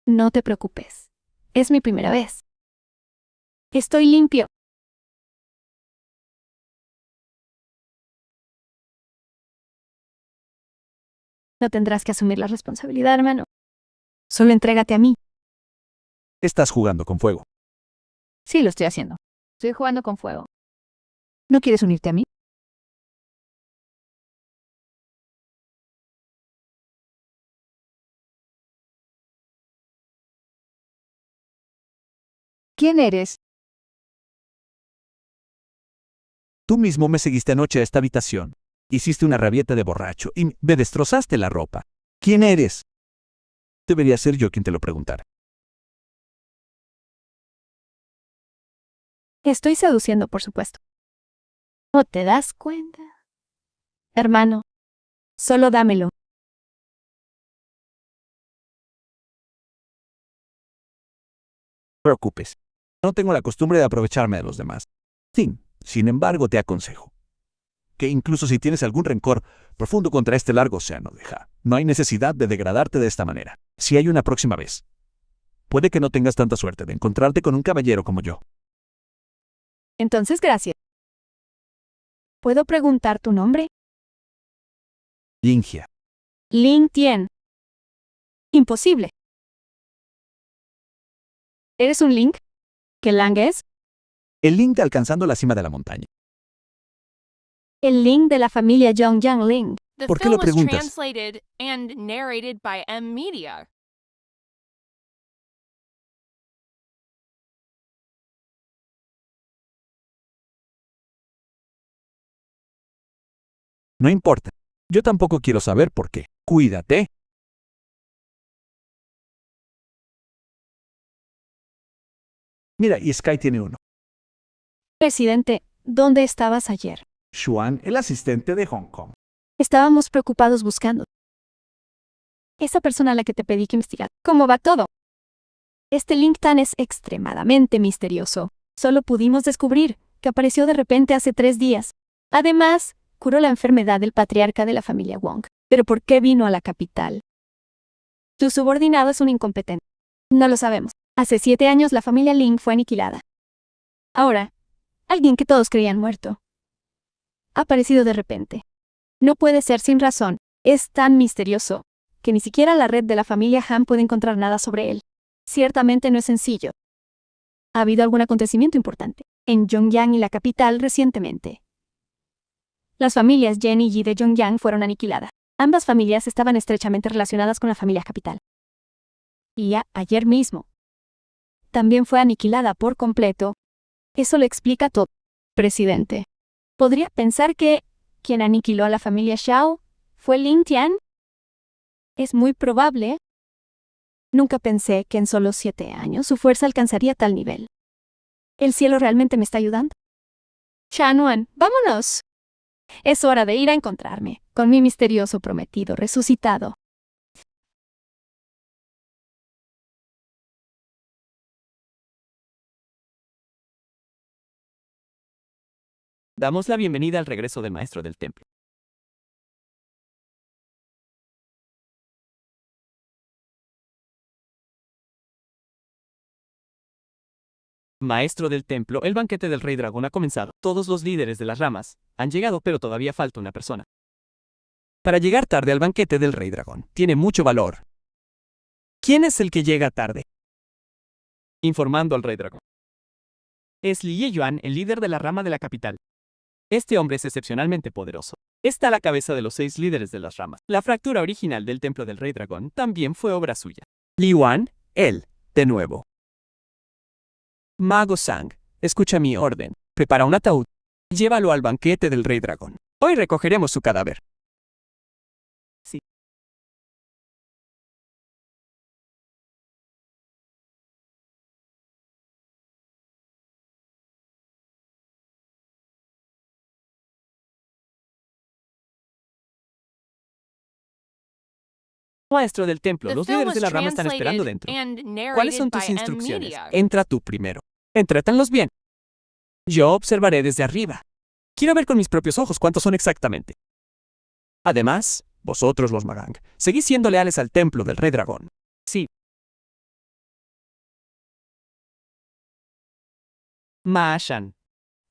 B: No te preocupes. Es mi primera vez. Estoy limpio. No tendrás que asumir la responsabilidad, hermano. Solo entrégate a mí.
A: Estás jugando con fuego.
B: Sí, lo estoy haciendo. Estoy jugando con fuego. ¿No quieres unirte a mí? ¿Quién eres?
A: Tú mismo me seguiste anoche a esta habitación. Hiciste una rabieta de borracho y me destrozaste la ropa. ¿Quién eres? Debería ser yo quien te lo preguntara.
B: Estoy seduciendo, por supuesto. ¿No te das cuenta? Hermano, solo dámelo.
A: No te preocupes. No tengo la costumbre de aprovecharme de los demás. Sí, sin embargo, te aconsejo que incluso si tienes algún rencor profundo contra este largo océano, no hay necesidad de degradarte de esta manera. Si hay una próxima vez, puede que no tengas tanta suerte de encontrarte con un caballero como yo.
B: Entonces, gracias. ¿Puedo preguntar tu nombre?
A: Lingia.
B: Lin Tien. Imposible. ¿Eres un Link? ¿Qué Lang es?
A: El Link de alcanzando la cima de la montaña.
B: El Link de la familia Zhongyang Ling.
D: The
A: ¿Por qué
D: film
A: lo
D: was
A: preguntas?
D: translated and narrated by M Media.
A: No importa. Yo tampoco quiero saber por qué. Cuídate. Mira, y Sky tiene uno.
B: Presidente, ¿dónde estabas ayer?
A: Xuan, el asistente de Hong Kong.
B: Estábamos preocupados buscando. Esa persona a la que te pedí que investigara. ¿Cómo va todo? Este Link Tan es extremadamente misterioso. Solo pudimos descubrir que apareció de repente hace 3 días. Además, curó la enfermedad del patriarca de la familia Wong. ¿Pero por qué vino a la capital? Tu subordinado es un incompetente. No lo sabemos. Hace 7 años la familia Ling fue aniquilada. Ahora, alguien que todos creían muerto ha aparecido de repente. No puede ser sin razón. Es tan misterioso que ni siquiera la red de la familia Han puede encontrar nada sobre él. Ciertamente no es sencillo. ¿Ha habido algún acontecimiento importante en Zhongyang y la capital recientemente? Las familias Yen y Yi de Zhongyang fueron aniquiladas. Ambas familias estaban estrechamente relacionadas con la familia capital. Y ayer mismo también fue aniquilada por completo. Eso lo explica todo. Presidente, ¿podría pensar que quien aniquiló a la familia Xiao fue Lin Tian? Es muy probable. Nunca pensé que en solo 7 años su fuerza alcanzaría tal nivel. ¿El cielo realmente me está ayudando? Shanuan, vámonos. Es hora de ir a encontrarme con mi misterioso prometido resucitado.
E: Damos la bienvenida al regreso del maestro del templo. Maestro del templo, el banquete del rey dragón ha comenzado. Todos los líderes de las ramas han llegado, pero todavía falta una persona.
C: Para llegar tarde al banquete del rey dragón, tiene mucho valor. ¿Quién es el que llega tarde?
E: Informando al rey dragón. Es Li Yeyuan, el líder de la rama de la capital. Este hombre es excepcionalmente poderoso. Está a la cabeza de los 6 líderes de las ramas. La fractura original del templo del rey dragón también fue obra suya.
C: Li Wan, él, de nuevo. Mago Sang, escucha mi orden. Prepara un ataúd. Llévalo al banquete del rey dragón. Hoy recogeremos su cadáver.
E: Sí. Maestro del templo,
D: The
E: los
D: film
E: líderes
D: was
E: de la rama están esperando
D: translated
E: dentro.
D: and
E: ¿Cuáles son
D: narrated
E: tus
D: by M
E: instrucciones?
D: Media.
C: Entra tú primero. Entrétanlos bien. Yo observaré desde arriba. Quiero ver con mis propios ojos cuántos son exactamente. Además, vosotros los Magang, seguís siendo leales al templo del rey dragón.
E: Sí. Ma Shan,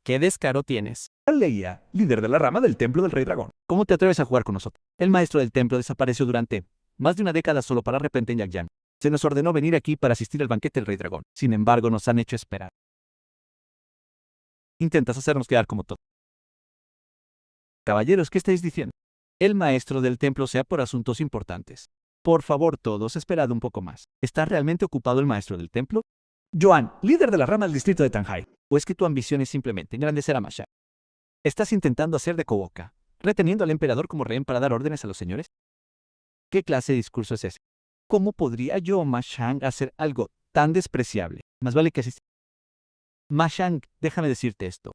E: ¿qué descaro tienes?
A: Leia, líder de la rama del templo del rey dragón. ¿Cómo te atreves a jugar con nosotros? El maestro del templo desapareció durante más de una década solo para repente en Yangyang. Se nos ordenó venir aquí para asistir al banquete del rey dragón. Sin embargo, nos han hecho esperar.
C: Intentas hacernos quedar como todo. Caballeros, ¿qué estáis diciendo? El maestro del templo sea por asuntos importantes. Por favor, todos, esperad un poco más. ¿Está realmente ocupado el maestro del templo?
A: Yuan, líder de la rama del distrito de Tanjai.
C: ¿O es que tu ambición es simplemente engrandecer a Ma Shang? ¿Estás intentando hacer de Koboka, reteniendo al emperador como rehén para dar órdenes a los señores? ¿Qué clase de discurso es ese? ¿Cómo podría yo, Ma Shang, hacer algo tan despreciable? Más vale que asistir. Ma Shang, déjame decirte esto.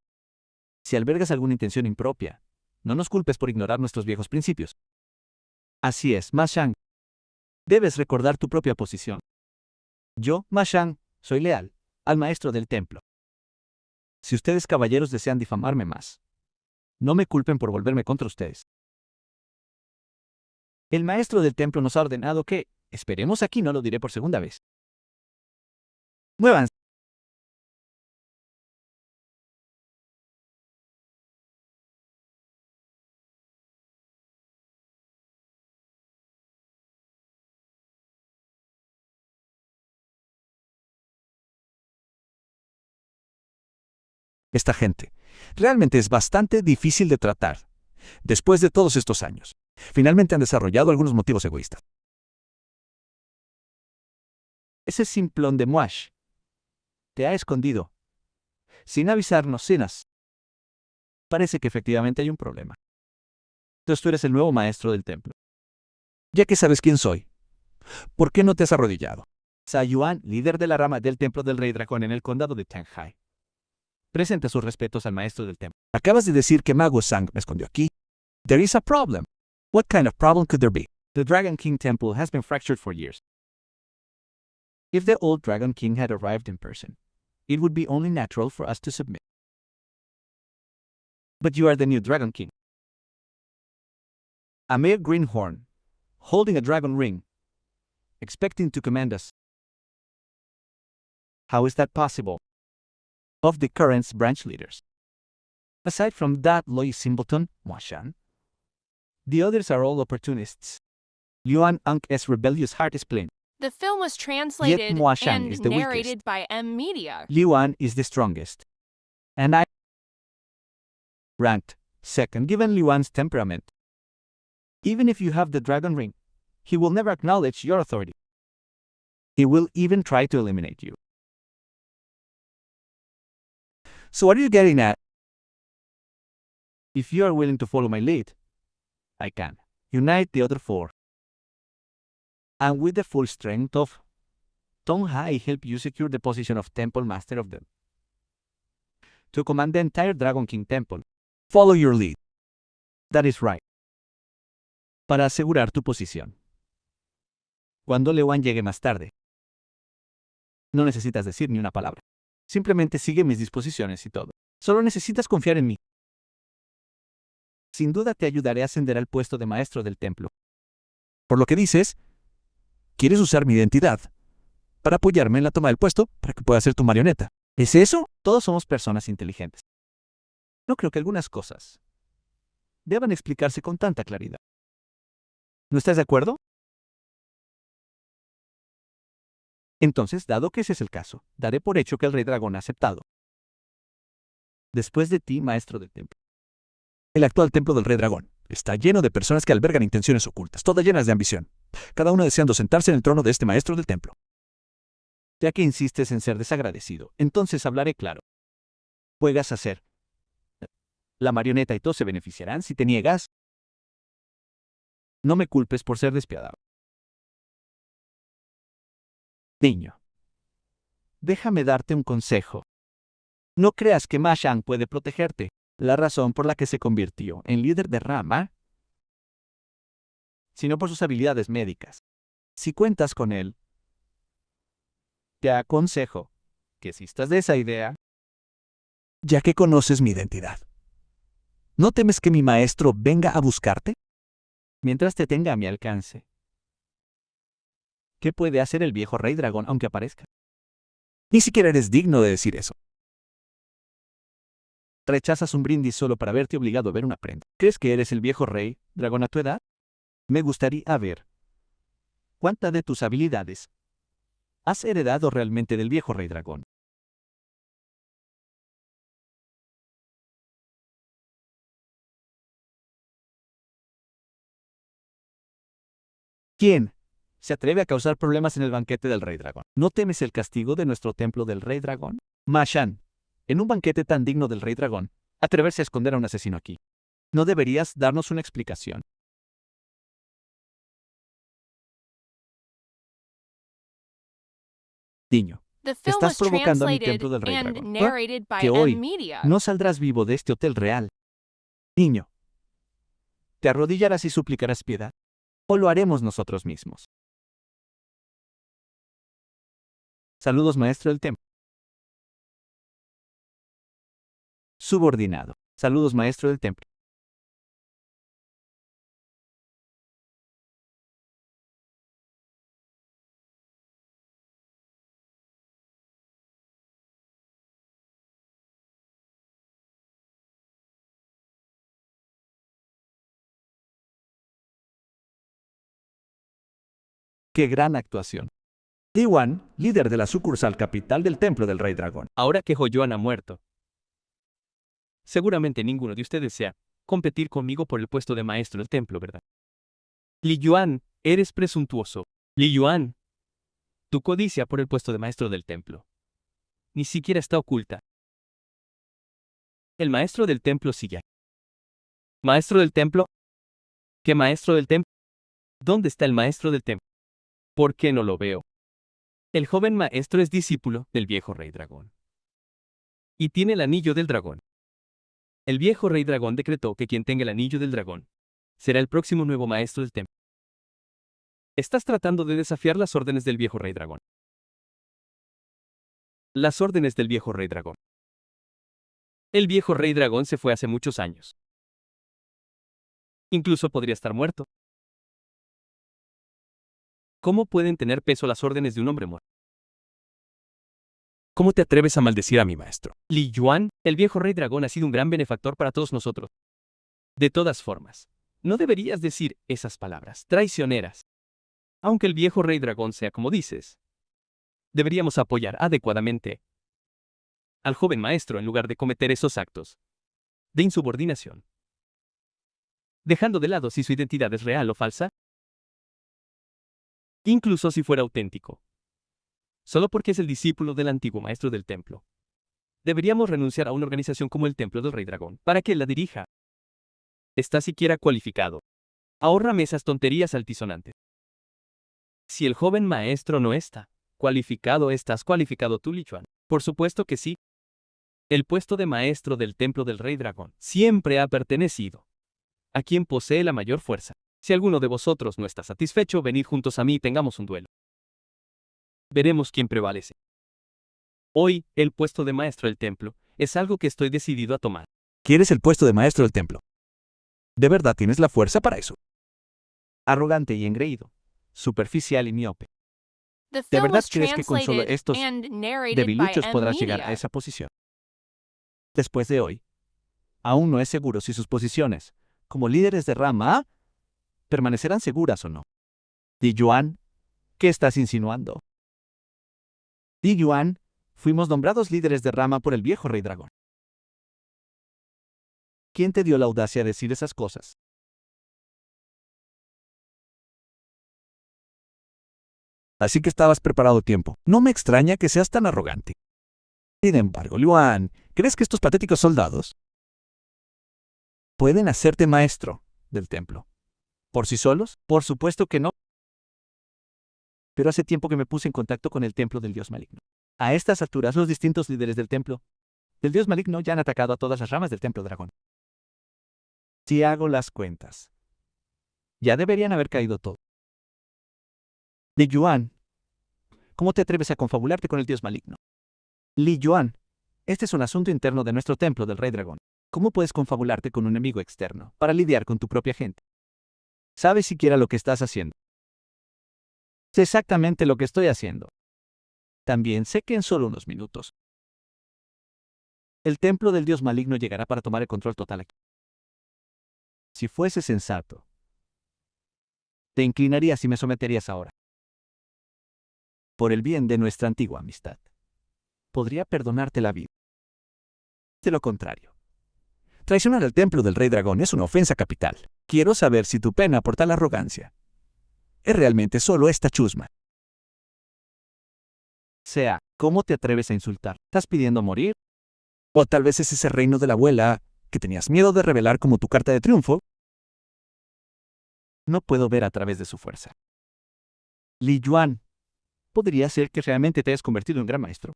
C: Si albergas alguna intención impropia, no nos culpes por ignorar nuestros viejos principios. Así es, Ma Shang. Debes recordar tu propia posición. Yo, Ma Shang, soy leal al maestro del templo. Si ustedes, caballeros, desean difamarme más, no me culpen por volverme contra ustedes. El maestro del templo nos ha ordenado que, esperemos aquí, no lo diré por segunda vez. Muévanse.
A: Esta gente realmente es bastante difícil de tratar. Después de todos estos años, finalmente han desarrollado algunos motivos egoístas.
C: Ese simplón de Muash te ha escondido, sin avisarnos, Sinas. Parece que efectivamente hay un problema. Entonces tú eres el nuevo maestro del templo.
A: Ya que sabes quién soy, ¿por qué no te has arrodillado?
C: Sa Yuan, líder de la rama del templo del rey dragón en el condado de Tanjai. Presenta sus respetos al maestro del templo.
A: Acabas de decir que Mago Sang me escondió aquí. There is a problem. What kind of problem could there be?
C: The Dragon King temple has been fractured for years. If the old Dragon King had arrived in person, it would be only natural for us to submit. But you are the new Dragon King. A mere greenhorn, holding a dragon ring, expecting to command us. How is that possible? Of the current branch leaders. Aside from that Loy simpleton, Muashan, the others are all opportunists. Yuan Unk's rebellious heart is plain.
D: The film was translated
C: Mo Shang
D: and
C: is the
D: narrated by M Media.
C: Yuan is the strongest. And I ranked second given Yuan's temperament. Even if you have the dragon ring, he will never acknowledge your authority. He will even try to eliminate you.
A: So what are you getting at?
C: If you are willing to follow my lead, I can unite the other four. And with the full strength of Tonghai, help you secure the position of Temple Master of them. To command the entire Dragon King Temple.
A: Follow your lead.
C: That is right. Para asegurar tu posición. Cuando Lewin llegue más tarde, no necesitas decir ni una palabra. Simplemente sigue mis disposiciones y todo. Solo necesitas confiar en mí. Sin duda te ayudaré a ascender al puesto de maestro del templo.
A: Por lo que dices, ¿quieres usar mi identidad para apoyarme en la toma del puesto para que pueda ser tu marioneta? ¿Es eso?
C: Todos somos personas inteligentes. No creo que algunas cosas deban explicarse con tanta claridad. ¿No estás de acuerdo? Entonces, dado que ese es el caso, daré por hecho que el rey dragón ha aceptado. Después de ti, maestro del templo.
A: El actual templo del rey dragón está lleno de personas que albergan intenciones ocultas, todas llenas de ambición, cada uno deseando sentarse en el trono de este maestro del templo.
C: Ya que insistes en ser desagradecido, entonces hablaré claro. Juegas a ser la marioneta y todos se beneficiarán si te niegas. No me culpes por ser despiadado. Niño, déjame darte un consejo. No creas que Ma Shang puede protegerte. La razón por la que se convirtió en líder de rama, sino por sus habilidades médicas. Si cuentas con él, te aconsejo que desistas de esa idea.
A: Ya que conoces mi identidad, ¿no temes que mi maestro venga a buscarte?
C: Mientras te tenga a mi alcance. ¿Qué puede hacer el viejo rey dragón aunque aparezca?
A: Ni siquiera eres digno de decir eso.
C: Rechazas un brindis solo para verte obligado a ver una prenda. ¿Crees que eres el viejo rey dragón a tu edad? Me gustaría ver cuánta de tus habilidades has heredado realmente del viejo rey dragón. ¿Quién se atreve a causar problemas en el banquete del Rey Dragón? ¿No temes el castigo de nuestro templo del Rey Dragón? Ma Shan, en un banquete tan digno del Rey Dragón, atreverse a esconder a un asesino aquí. ¿No deberías darnos una explicación? Niño,
D: The film
C: estás
D: was
C: provocando a mi
D: translated
C: templo del Rey
D: and
C: Dragón.
D: narrated by
C: Que hoy
D: M-Media.
C: no saldrás vivo de este hotel real. Niño, ¿te arrodillarás y suplicarás piedad? ¿O lo haremos nosotros mismos? Saludos, maestro del templo. Subordinado. Saludos, maestro del templo. ¡Qué gran actuación!
A: Diwan, líder de la sucursal capital del Templo del Rey Dragón.
E: Ahora que Hoyuan ha muerto, seguramente ninguno de ustedes desea competir conmigo por el puesto de maestro del templo, ¿verdad? Li Yuan, eres presuntuoso. Li Yuan, tu codicia por el puesto de maestro del templo ni siquiera está oculta. El maestro del templo sigue ahí. ¿Maestro del templo? ¿Qué maestro del templo? ¿Dónde está el maestro del templo? ¿Por qué no lo veo? El joven maestro es discípulo del viejo rey dragón. Y tiene el anillo del dragón. El viejo rey dragón decretó que quien tenga el anillo del dragón será el próximo nuevo maestro del templo. Estás tratando de desafiar las órdenes del viejo rey dragón. Las órdenes del viejo rey dragón. El viejo rey dragón se fue hace muchos años. Incluso podría estar muerto. ¿Cómo pueden tener peso las órdenes de un hombre muerto?
A: ¿Cómo te atreves a maldecir a mi maestro?
E: Li Yuan, el viejo rey dragón ha sido un gran benefactor para todos nosotros. De todas formas, no deberías decir esas palabras traicioneras. Aunque el viejo rey dragón sea como dices, deberíamos apoyar adecuadamente al joven maestro en lugar de cometer esos actos de insubordinación, dejando de lado si su identidad es real o falsa, incluso si fuera auténtico. Solo porque es el discípulo del antiguo maestro del templo. Deberíamos renunciar a una organización como el Templo del Rey Dragón para que él la dirija. ¿Está siquiera cualificado? Ahórrame esas tonterías altisonantes. Si el joven maestro no está cualificado, ¿estás cualificado tú, Li Yuan? Por supuesto que sí. El puesto de maestro del Templo del Rey Dragón siempre ha pertenecido a quien posee la mayor fuerza. Si alguno de vosotros no está satisfecho, venid juntos a mí y tengamos un duelo. Veremos quién prevalece. Hoy, el puesto de maestro del templo es algo que estoy decidido a tomar.
A: ¿Quieres el puesto de maestro del templo? ¿De verdad tienes la fuerza para eso?
C: Arrogante y engreído. Superficial y miope.
D: The
C: ¿De
D: film
C: verdad
D: was
C: crees que con solo
D: translated
C: estos
D: and narrated by
C: debiluchos podrás llegar a
D: M-Media.
C: esa posición? Después de hoy, aún no es seguro si sus posiciones, como líderes de rama A, permanecerán seguras o no. Di Yuan, ¿qué estás insinuando? Di Yuan, fuimos nombrados líderes de rama por el viejo rey dragón. ¿Quién te dio la audacia de decir esas cosas?
A: Así que estabas preparado a tiempo. No me extraña que seas tan arrogante. Sin embargo, Yuan, ¿crees que estos patéticos soldados pueden hacerte maestro del templo por sí solos?
C: Por supuesto que no. Pero hace tiempo que me puse en contacto con el templo del dios maligno. A estas alturas, los distintos líderes del templo del dios maligno ya han atacado a todas las ramas del templo dragón. Si hago las cuentas, ya deberían haber caído todos. Li Yuan, ¿cómo te atreves a confabularte con el dios maligno? Li Yuan, este es un asunto interno de nuestro templo del rey dragón. ¿Cómo puedes confabularte con un enemigo externo para lidiar con tu propia gente? ¿Sabes siquiera lo que estás haciendo? Sé exactamente lo que estoy haciendo. También sé que en solo unos minutos, el templo del dios maligno llegará para tomar el control total aquí. Si fuese sensato, te inclinarías y me someterías ahora. Por el bien de nuestra antigua amistad, podría perdonarte la vida. De lo contrario,
A: traicionar al templo del rey dragón es una ofensa capital. Quiero saber si tu pena por tal arrogancia Es realmente solo esta chusma.
C: Sea, ¿cómo te atreves a insultar? ¿Estás pidiendo morir?
A: O tal vez es ese reino de la abuela que tenías miedo de revelar como tu carta de triunfo.
C: No puedo ver a través de su fuerza. Li Yuan, podría ser que realmente te hayas convertido en gran maestro.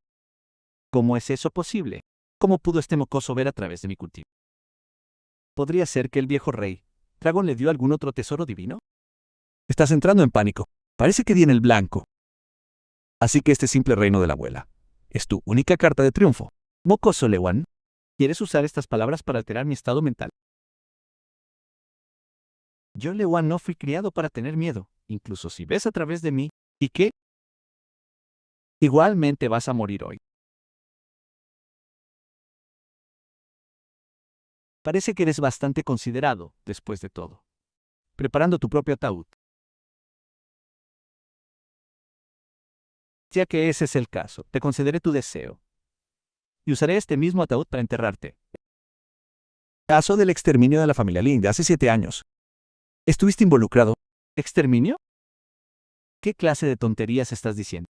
C: ¿Cómo es eso posible? ¿Cómo pudo este mocoso ver a través de mi cultivo? ¿Podría ser que el viejo rey dragón le dio algún otro tesoro divino?
A: Estás entrando en pánico. Parece que di en el blanco. Así que este simple reino de la abuela es tu única carta de triunfo.
C: Mocoso Lewan, ¿quieres usar estas palabras para alterar mi estado mental? Yo, Lewan, no fui criado para tener miedo, incluso si ves a través de mí. ¿Y qué? Igualmente vas a morir hoy. Parece que eres bastante considerado, después de todo. Preparando tu propio ataúd. Ya que ese es el caso, te concederé tu deseo. Y usaré este mismo ataúd para enterrarte.
A: Caso del exterminio de la familia Lin de hace 7 años. ¿Estuviste involucrado?
C: ¿Exterminio? ¿Qué clase de tonterías estás diciendo?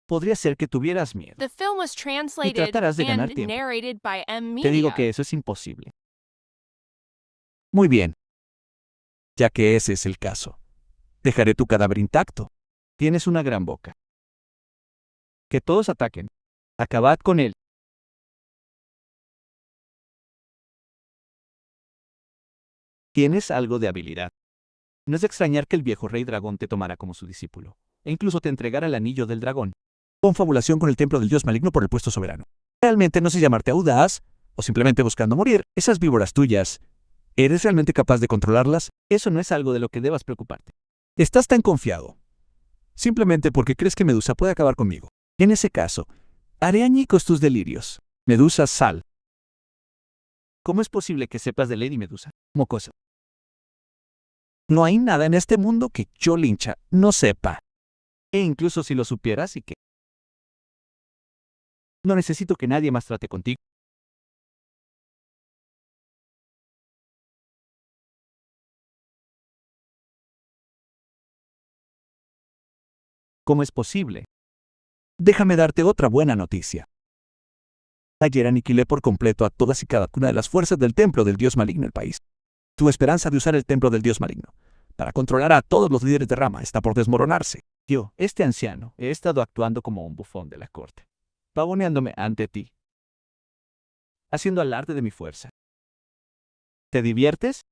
C: Podría ser que tuvieras miedo.
D: The film was translated
C: tratarás de ganar
D: and
C: tiempo.
D: narrated by M
C: Te digo
D: Media.
C: que eso es imposible.
A: Muy bien. Ya que ese es el caso, dejaré tu cadáver intacto.
C: Tienes una gran boca. Que todos ataquen. Acabad con él. Tienes algo de habilidad. No es de extrañar que el viejo rey dragón te tomara como su discípulo, e incluso te entregara el anillo del dragón.
A: Confabulación con el templo del dios maligno por el puesto soberano. Realmente no sé llamarte audaz, o simplemente buscando morir. Esas víboras tuyas, ¿eres realmente capaz de controlarlas?
C: Eso no es algo de lo que debas preocuparte.
A: Estás tan confiado. Simplemente porque crees que Medusa puede acabar conmigo. En ese caso, haré añicos tus delirios. Medusa, sal.
C: ¿Cómo es posible que sepas de Lady Medusa? Mocoso.
A: No hay nada en este mundo que yo, Lincha, no sepa.
C: E incluso si lo supieras y que... No necesito que nadie más trate contigo. ¿Cómo es posible?
A: Déjame darte otra buena noticia. Ayer aniquilé por completo a todas y cada una de las fuerzas del templo del dios maligno del país. Tu esperanza de usar el templo del dios maligno para controlar a todos los líderes de rama está por desmoronarse.
C: Yo, este anciano, he estado actuando como un bufón de la corte, pavoneándome ante ti, haciendo alarde de mi fuerza. ¿Te diviertes?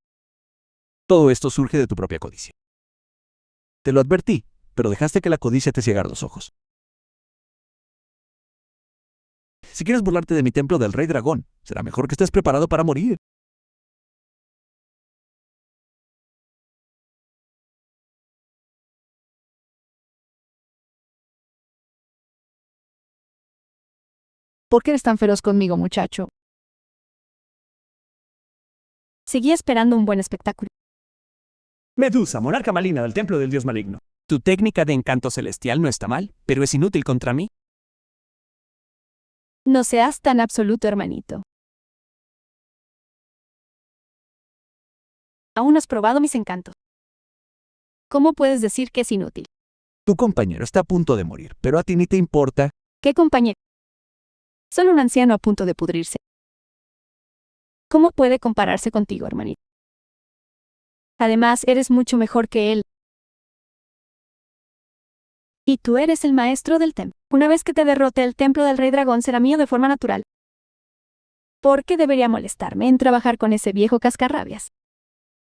A: Todo esto surge de tu propia codicia. Te lo advertí, pero dejaste que la codicia te ciegara los ojos. Si quieres burlarte de mi templo del rey dragón, será mejor que estés preparado para morir.
B: ¿Por qué eres tan feroz conmigo, muchacho? Seguí esperando un buen espectáculo.
F: Medusa, monarca maligna del templo del dios maligno.
E: Tu técnica de encanto celestial no está mal, pero es inútil contra mí.
B: No seas tan absoluto, hermanito. Aún has probado mis encantos. ¿Cómo puedes decir que es inútil?
A: Tu compañero está a punto de morir, pero a ti ni te importa.
B: ¿Qué compañero? Solo un anciano a punto de pudrirse. ¿Cómo puede compararse contigo, hermanito? Además, eres mucho mejor que él. Y tú eres el maestro del templo. Una vez que te derrote, el templo del rey dragón será mío de forma natural. ¿Por qué debería molestarme en trabajar con ese viejo cascarrabias?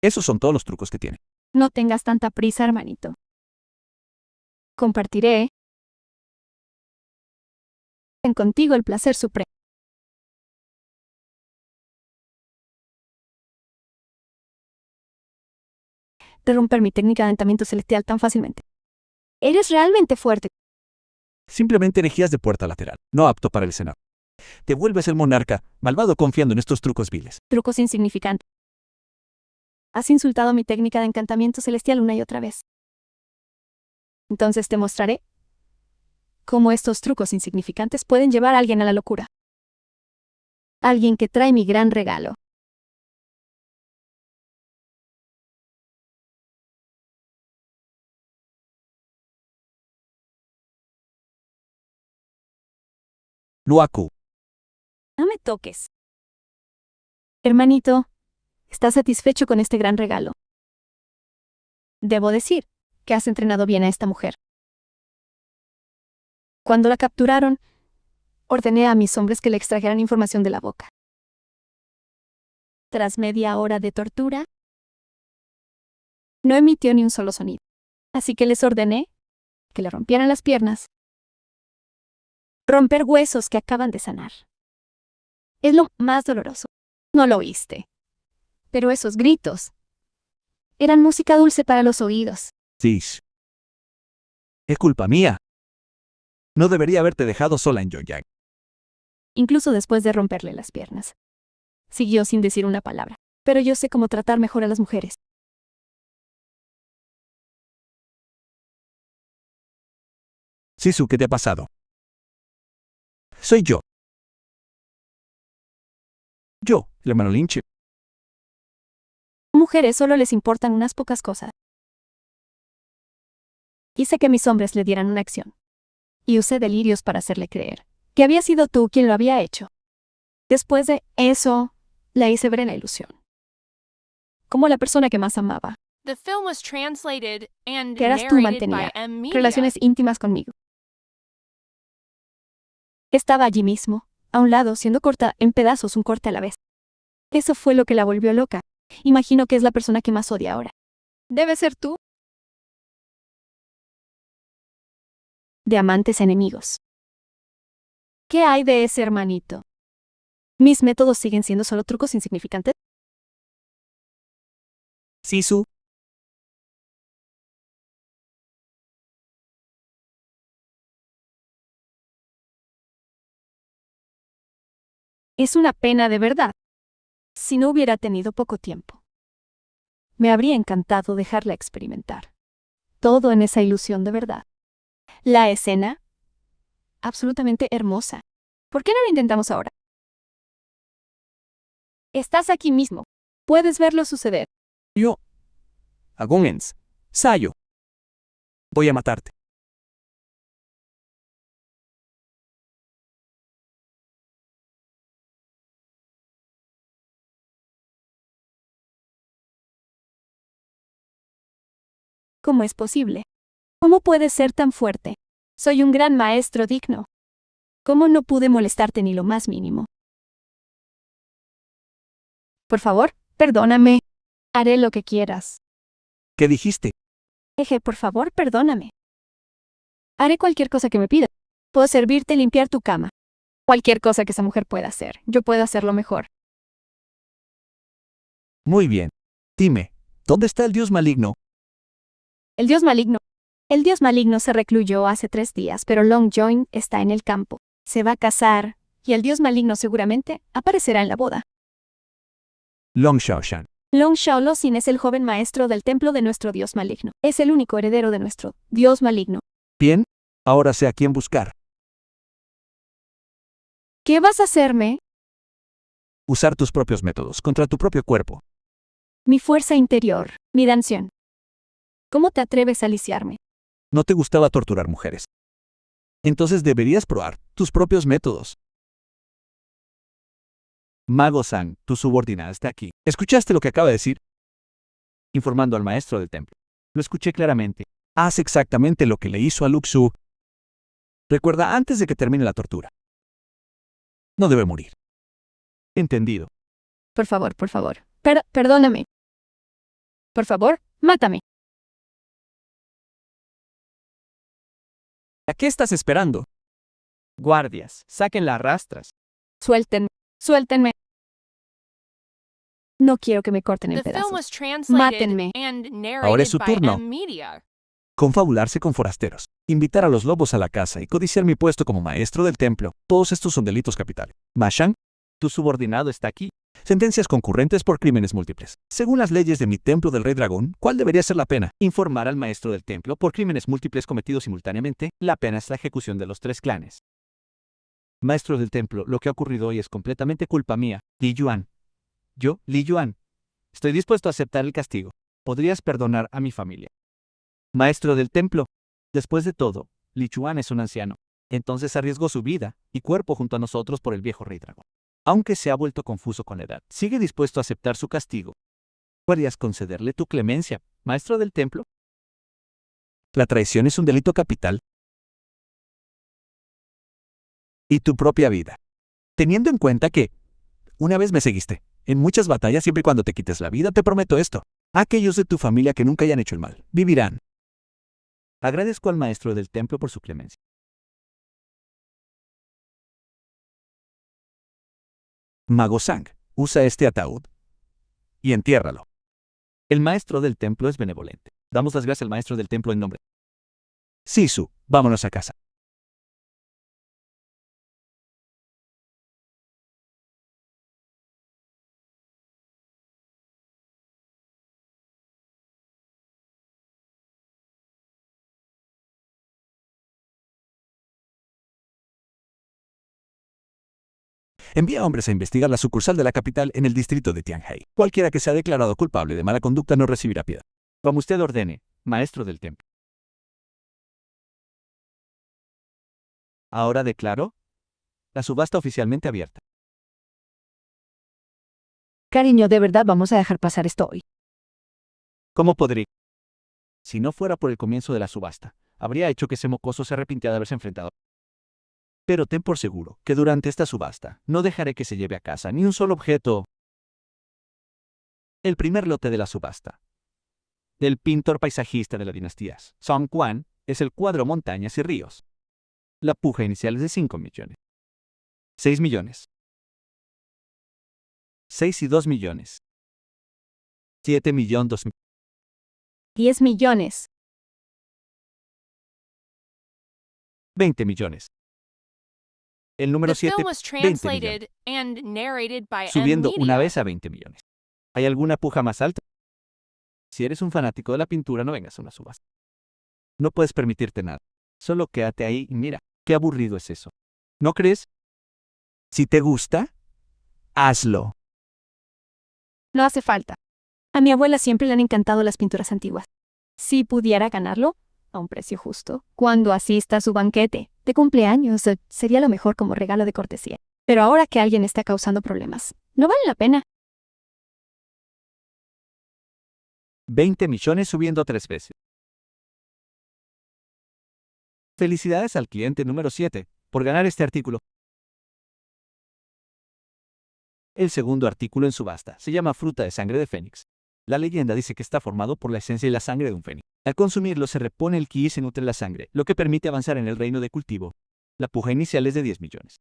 A: Esos son todos los trucos que tiene.
B: No tengas tanta prisa, hermanito. Compartiré contigo el placer supremo. De romper mi técnica de encantamiento celestial tan fácilmente. Eres realmente fuerte.
A: Simplemente energías de puerta lateral, no apto para el escenario. Te vuelves el monarca, malvado confiando en estos trucos viles.
B: Trucos insignificantes. Has insultado mi técnica de encantamiento celestial una y otra vez. Entonces te mostraré cómo estos trucos insignificantes pueden llevar a alguien a la locura. Alguien que trae mi gran regalo.
A: Luaku.
B: No me toques. Hermanito, ¿estás satisfecho con este gran regalo? Debo decir que has entrenado bien a esta mujer. Cuando la capturaron, ordené a mis hombres que le extrajeran información de la boca. Tras media hora de tortura, no emitió ni un solo sonido. Así que les ordené que le rompieran las piernas. Romper huesos que acaban de sanar. Es lo más doloroso. No lo oíste. Pero esos gritos eran música dulce para los oídos.
A: Sis. Es culpa mía. No debería haberte dejado sola en Pyongyang.
B: Incluso después de romperle las piernas. Siguió sin decir una palabra. Pero yo sé cómo tratar mejor a las mujeres.
A: Sisu, ¿qué te ha pasado? Soy yo. Yo, el hermano Lynch.
B: Mujeres solo les importan unas pocas cosas. Hice que mis hombres le dieran una acción. Y usé delirios para hacerle creer que había sido tú quien lo había hecho. Después de eso, la hice ver en la ilusión. Como la persona que más amaba.
D: The film was translated and
B: Que eras tú
D: narrated by
B: mantenía
D: M. Media.
B: relaciones íntimas conmigo. Estaba allí mismo, a un lado, siendo corta en pedazos, un corte a la vez. Eso fue lo que la volvió loca. Imagino que es la persona que más odia ahora. Debe ser tú. De amantes enemigos. ¿Qué hay de ese hermanito? ¿Mis métodos siguen siendo solo trucos insignificantes?
A: Sisu.
B: Es una pena de verdad. Si no hubiera tenido poco tiempo, me habría encantado dejarla experimentar. Todo en esa ilusión de verdad. La escena, absolutamente hermosa. ¿Por qué no lo intentamos ahora? Estás aquí mismo. Puedes verlo suceder.
A: Yo. Agongens. Sayo. Voy a matarte.
B: ¿Cómo es posible? ¿Cómo puedes ser tan fuerte? Soy un gran maestro digno. ¿Cómo no pude molestarte ni lo más mínimo? Por favor, perdóname. Haré lo que quieras.
A: ¿Qué dijiste?
B: Eje, por favor, perdóname. Haré cualquier cosa que me pida. Puedo servirte y limpiar tu cama. Cualquier cosa que esa mujer pueda hacer, yo puedo hacerlo mejor.
A: Muy bien. Dime, ¿dónde está el dios maligno?
B: El dios maligno. El dios maligno se recluyó hace 3 días, pero Long Join está en el campo. Se va a casar, y el dios maligno seguramente aparecerá en la boda.
A: Long Shaoshan.
B: Long Shaolosin es el joven maestro del templo de nuestro dios maligno. Es el único heredero de nuestro dios maligno.
A: Bien, ahora sé a quién buscar.
B: ¿Qué vas a hacerme?
A: Usar tus propios métodos contra tu propio cuerpo.
B: Mi fuerza interior, mi danción. ¿Cómo te atreves a lisiarme?
A: No te gustaba torturar mujeres. Entonces deberías probar tus propios métodos. Mago-san, tu subordinada está aquí. ¿Escuchaste lo que acaba de decir?
C: Informando al maestro del templo. Lo escuché claramente.
A: Haz exactamente lo que le hizo a Luxu. Recuerda antes de que termine la tortura. No debe morir.
C: Entendido.
B: Por favor, perdóname. Por favor, mátame.
E: ¿A qué estás esperando? Guardias, saquen las rastras.
B: Suéltenme. No quiero que me corten en
D: The film
B: pedazos.
D: was translated
B: Mátenme.
D: and
A: Ahora es
D: narrated
A: su
D: by
A: turno.
D: M. Media.
A: Confabularse con forasteros. Invitar a los lobos a la casa y codiciar mi puesto como maestro del templo. Todos estos son delitos capitales. Mashan,
C: Tu subordinado está aquí.
A: sentencias concurrentes por crímenes múltiples. Según las leyes de mi templo del Rey Dragón, ¿cuál debería ser la pena?
C: Informar al maestro del templo por crímenes múltiples cometidos simultáneamente. La pena es la ejecución de los 3 clanes. Maestro del templo, lo que ha ocurrido hoy es completamente culpa mía. Li Yuan. Yo, Li Yuan. Estoy dispuesto a aceptar el castigo. ¿Podrías perdonar a mi familia? Maestro del templo. Después de todo, Li Chuan es un anciano. Entonces arriesgó su vida y cuerpo junto a nosotros por el viejo rey dragón. Aunque se ha vuelto confuso con la edad, sigue dispuesto a aceptar su castigo. ¿Podrías concederle tu clemencia, maestro del templo?
A: La traición es un delito capital. Y tu propia vida. Teniendo en cuenta que una vez me seguiste en muchas batallas, siempre y cuando te quites la vida, te prometo esto. Aquellos de tu familia que nunca hayan hecho el mal, vivirán.
C: Agradezco al maestro del templo por su clemencia.
A: Mago Sang, usa este ataúd y entiérralo.
C: El maestro del templo es benevolente. Damos las gracias al maestro del templo en nombre.
A: Sisu, vámonos a casa. Envía hombres a investigar la sucursal de la capital en el distrito de Tianhai. Cualquiera que sea declarado culpable de mala conducta no recibirá piedad.
C: Como usted ordene, maestro del templo. Ahora declaro la subasta oficialmente abierta.
B: Cariño, ¿de verdad vamos a dejar pasar esto hoy?
C: ¿Cómo podría? Si no fuera por el comienzo de la subasta, habría hecho que ese mocoso se arrepintiera de haberse enfrentado. Pero ten por seguro que durante esta subasta no dejaré que se lleve a casa ni un solo objeto. El primer lote de la subasta, del pintor paisajista de las dinastías, Song Quan, es el cuadro Montañas y Ríos. La puja inicial es de 5 millones. 6 millones. 6 y 2 millones. 7 millones 2 millones.
B: 10 millones.
C: 20 millones. El número
D: The
C: 7,
D: film was
C: 20 millones.
D: translated and narrated by
C: Subiendo
D: M
C: una
D: Media.
C: vez a 20 millones. ¿Hay alguna puja más alta? Si eres un fanático de la pintura, no vengas a una subasta. No puedes permitirte nada. Solo quédate ahí y mira, qué aburrido es eso. ¿No crees?
A: Si te gusta, hazlo.
B: No hace falta. A mi abuela siempre le han encantado las pinturas antiguas. Si pudiera ganarlo, a un precio justo, cuando asista a su banquete de cumpleaños, sería lo mejor como regalo de cortesía. Pero ahora que alguien está causando problemas, no vale la pena.
C: 20 millones subiendo 3 veces. Felicidades al cliente número 7 por ganar este artículo. El segundo artículo en subasta se llama fruta de sangre de fénix. La leyenda dice que está formado por la esencia y la sangre de un fénix. Al consumirlo se repone el ki y se nutre la sangre, lo que permite avanzar en el reino de cultivo. La puja inicial es de 10 millones.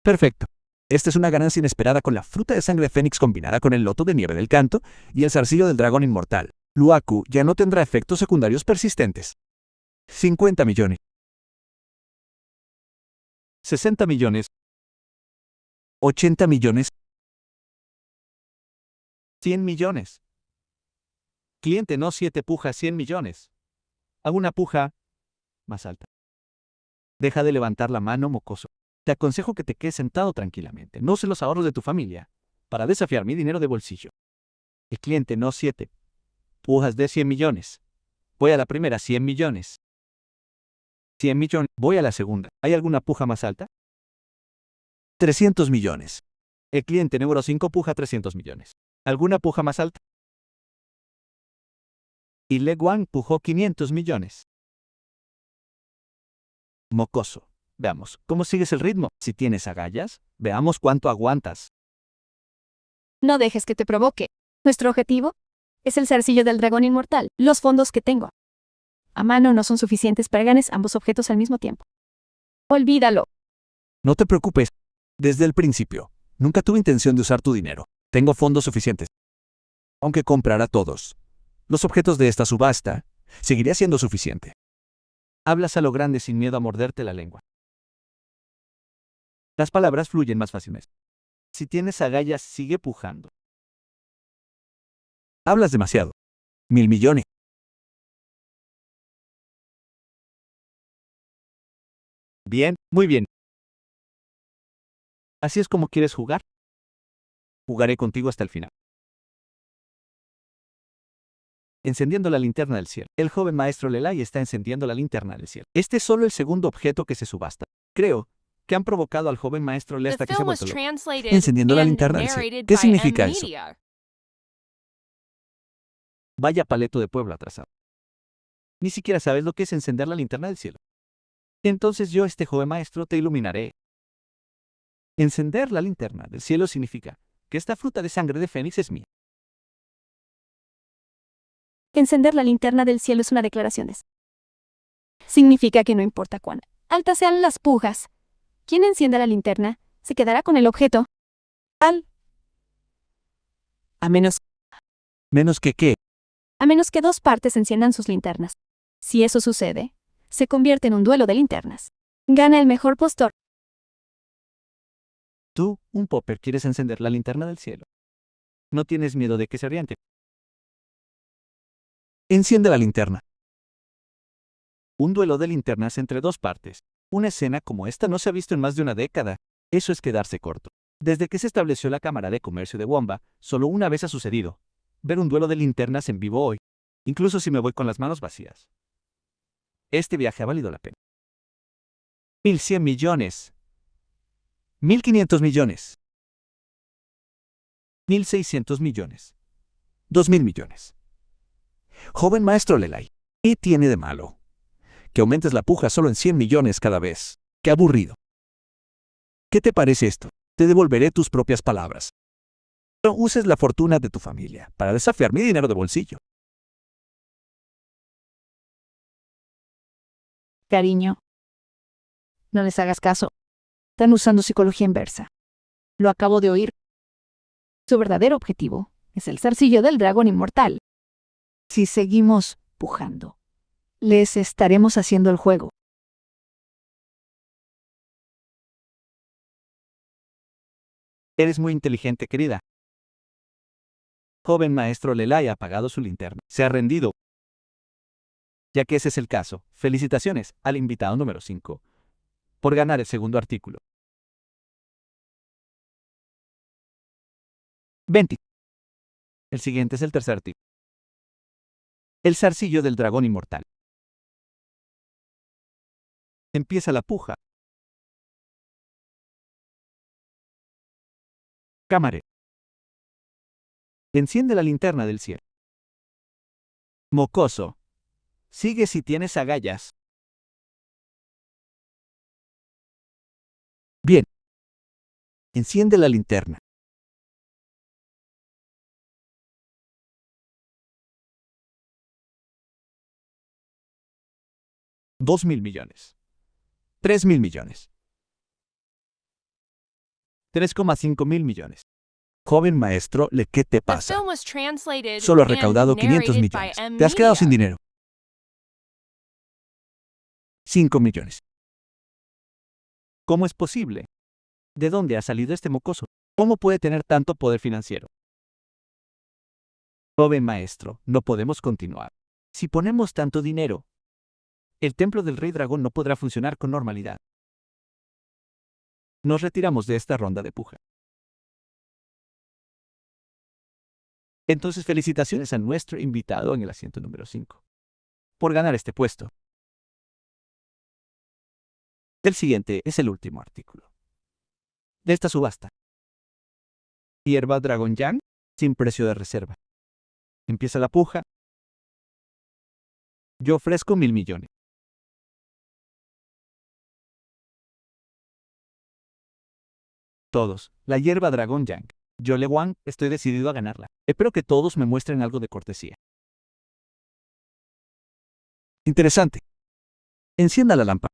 A: Perfecto. Esta es una ganancia inesperada con la fruta de sangre de fénix combinada con el loto de nieve del canto y el zarcillo del dragón inmortal. Luaku ya no tendrá efectos secundarios persistentes. 50 millones.
C: 60 millones.
A: 80 millones.
C: 100 millones. Cliente no 7 puja 100 millones. Hago una puja más alta. Deja de levantar la mano, mocoso. Te aconsejo que te quedes sentado tranquilamente. No uses los ahorros de tu familia para desafiar mi dinero de bolsillo. El cliente no 7 pujas de 100 millones. Voy a la primera, 100 millones. 100 millones. Voy a la segunda. ¿Hay alguna puja más alta?
A: 300 millones.
C: El cliente número 5 puja 300 millones. ¿Alguna puja más alta? Y Le Guan pujó 500 millones. Mocoso. Veamos, ¿cómo sigues el ritmo? Si tienes agallas, veamos cuánto aguantas.
B: No dejes que te provoque. Nuestro objetivo es el zarcillo del dragón inmortal. Los fondos que tengo a mano no son suficientes para ganar ambos objetos al mismo tiempo. Olvídalo.
A: No te preocupes. Desde el principio, nunca tuve intención de usar tu dinero. Tengo fondos suficientes. Aunque comprara todos los objetos de esta subasta, seguiría siendo suficiente.
C: Hablas a lo grande sin miedo a morderte la lengua. Las palabras fluyen más fácilmente. Si tienes agallas, sigue pujando.
A: Hablas demasiado. 1000 millones.
C: Bien, muy bien. ¿Así es como quieres jugar? Jugaré contigo hasta el final. Encendiendo la linterna del cielo. El joven maestro Lelai está encendiendo la linterna del cielo. Este es solo el segundo objeto que se subasta. Creo que han provocado al joven maestro Le
D: The
C: hasta que se ha
D: film was
C: vuelto loco.
D: translated
A: Encendiendo la
D: and
A: linterna del cielo.
D: narrated
A: ¿Qué
D: by
A: significa
D: M
A: eso?
D: Media.
C: Vaya paleto de pueblo atrasado. Ni siquiera sabes lo que es encender la linterna del cielo. Entonces yo, este joven maestro, te iluminaré. Encender la linterna del cielo significa que esta fruta de sangre de fénix es mía.
B: Encender la linterna del cielo es una declaración. Significa que no importa cuán altas sean las pujas, quien encienda la linterna se quedará con el objeto. A menos
A: Menos que qué.
B: que dos partes enciendan sus linternas. Si eso sucede, se convierte en un duelo de linternas. Gana el mejor postor.
C: Tú, un popper, quieres encender la linterna del cielo. No tienes miedo de que se oriente.
A: Enciende la linterna.
C: Un duelo de linternas entre dos partes. Una escena como esta no se ha visto en más de una década. Eso es quedarse corto. Desde que se estableció la Cámara de Comercio de Womba, solo una vez ha sucedido. Ver un duelo de linternas en vivo hoy, incluso si me voy con las manos vacías. Este viaje ha valido la pena. 1.100 millones.
A: 1.500 millones.
C: 1.600 millones.
A: 2.000 millones. Joven maestro Lelai, ¿qué tiene de malo? Que aumentes la puja solo en 100 millones cada vez. ¡Qué aburrido! ¿Qué te parece esto? Te devolveré tus propias palabras. No uses la fortuna de tu familia para desafiar mi dinero de bolsillo.
B: Cariño, no les hagas caso. Están usando psicología inversa. Lo acabo de oír. Su verdadero objetivo es el zarcillo del dragón inmortal. Si seguimos pujando, les estaremos haciendo el juego.
C: Eres muy inteligente, querida. Joven maestro Lelai ha apagado su linterna. Se ha rendido. Ya que ese es el caso, felicitaciones al invitado número 5 por ganar el segundo artículo. 20. El siguiente es el tercer artículo. El zarcillo del dragón inmortal. Empieza la puja. Cámara. Enciende la linterna del cielo. Mocoso. Sigue si tienes agallas.
A: Bien. Enciende la linterna.
C: $2.000 millones.
A: 3.000 millones.
C: 3,5 mil millones.
A: Joven maestro, ¿qué te
D: The
A: pasa?
D: film was translated
A: Solo has
D: and
A: recaudado 500
D: narrated by
A: millones.
D: M
A: Te has quedado
D: Media.
A: sin dinero. 5 millones.
C: ¿Cómo es posible? ¿De dónde ha salido este mocoso? ¿Cómo puede tener tanto poder financiero? Joven maestro, no podemos continuar. Si ponemos tanto dinero, el templo del Rey Dragón no podrá funcionar con normalidad. Nos retiramos de esta ronda de puja. Entonces felicitaciones a nuestro invitado en el asiento número 5 por ganar este puesto. El siguiente es el último artículo de esta subasta. Hierba Dragon Yang sin precio de reserva. Empieza la puja. Yo ofrezco 1.000 millones. Todos, la hierba Dragon Yang. Yo Le Wang, estoy decidido a ganarla. Espero que todos me muestren algo de cortesía.
A: Interesante. Encienda la lámpara.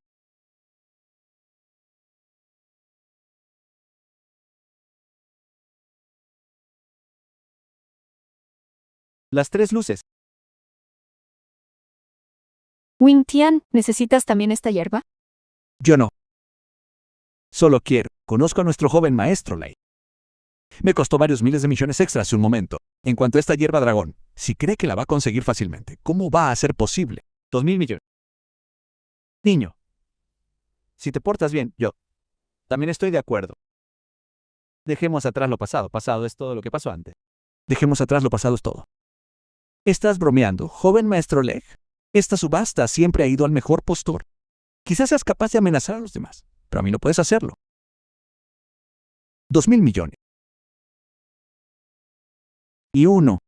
C: Las 3 luces.
B: Wing Tian, ¿necesitas también esta hierba?
A: Yo no. Solo quiero. Conozco a nuestro joven maestro Lei. Me costó varios miles de millones extras hace un momento. En cuanto a esta hierba dragón, si cree que la va a conseguir fácilmente, ¿cómo va a ser posible?
C: 2.000 millones. Niño, si te portas bien, yo también estoy de acuerdo. Dejemos atrás lo pasado. Pasado es todo lo que pasó antes.
A: Dejemos atrás lo pasado es todo. ¿Estás bromeando, joven maestro Leg? Esta subasta siempre ha ido al mejor postor. Quizás seas capaz de amenazar a los demás. pero a mí no puedes hacerlo. 2.000 millones. Y uno.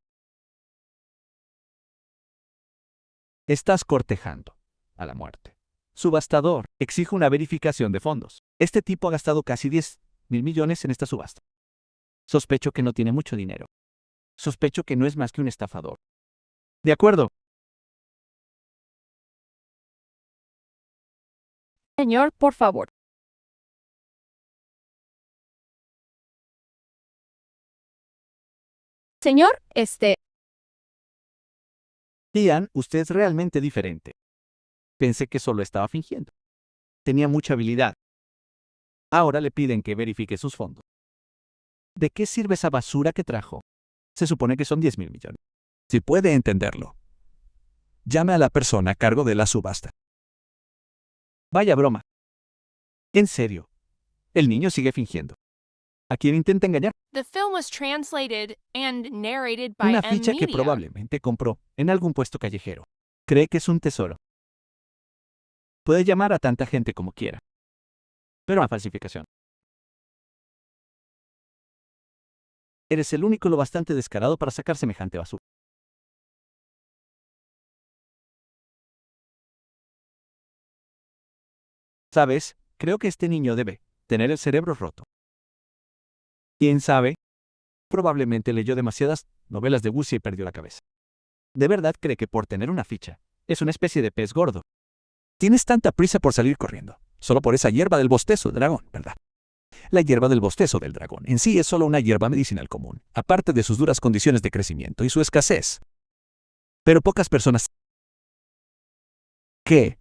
C: Estás cortejando a la muerte. Subastador, exijo una verificación de fondos. Este tipo ha gastado casi 10.000 millones en esta subasta. Sospecho que no tiene mucho dinero. Sospecho que no es más que un estafador. De acuerdo.
B: Señor, por favor. Señor,
C: Ian, usted es realmente diferente. Pensé que solo estaba fingiendo. Tenía mucha habilidad. Ahora le piden que verifique sus fondos. ¿De qué sirve esa basura que trajo? Se supone que son 10.000 millones.
A: Si puede entenderlo, llame a la persona a cargo de la subasta.
C: Vaya broma. En serio. El niño sigue fingiendo. ¿A quién intenta engañar?
D: The film was translated and narrated by
C: Una
D: M
C: ficha que
D: Media.
C: probablemente compró en algún puesto callejero. Cree que es un tesoro. Puede llamar a tanta gente como quiera. Pero a falsificación. Eres el único lo bastante descarado para sacar semejante basura. ¿Sabes? Creo que este niño debe tener el cerebro roto. ¿Quién sabe? Probablemente leyó demasiadas novelas de Wuxia y perdió la cabeza. ¿De verdad cree que por tener una ficha es una especie de pez gordo?
A: Tienes tanta prisa por salir corriendo, solo por esa hierba del bostezo del dragón, ¿verdad? La hierba del bostezo del dragón en sí es solo una hierba medicinal común, aparte de sus duras condiciones de crecimiento y su escasez. Pero pocas personas que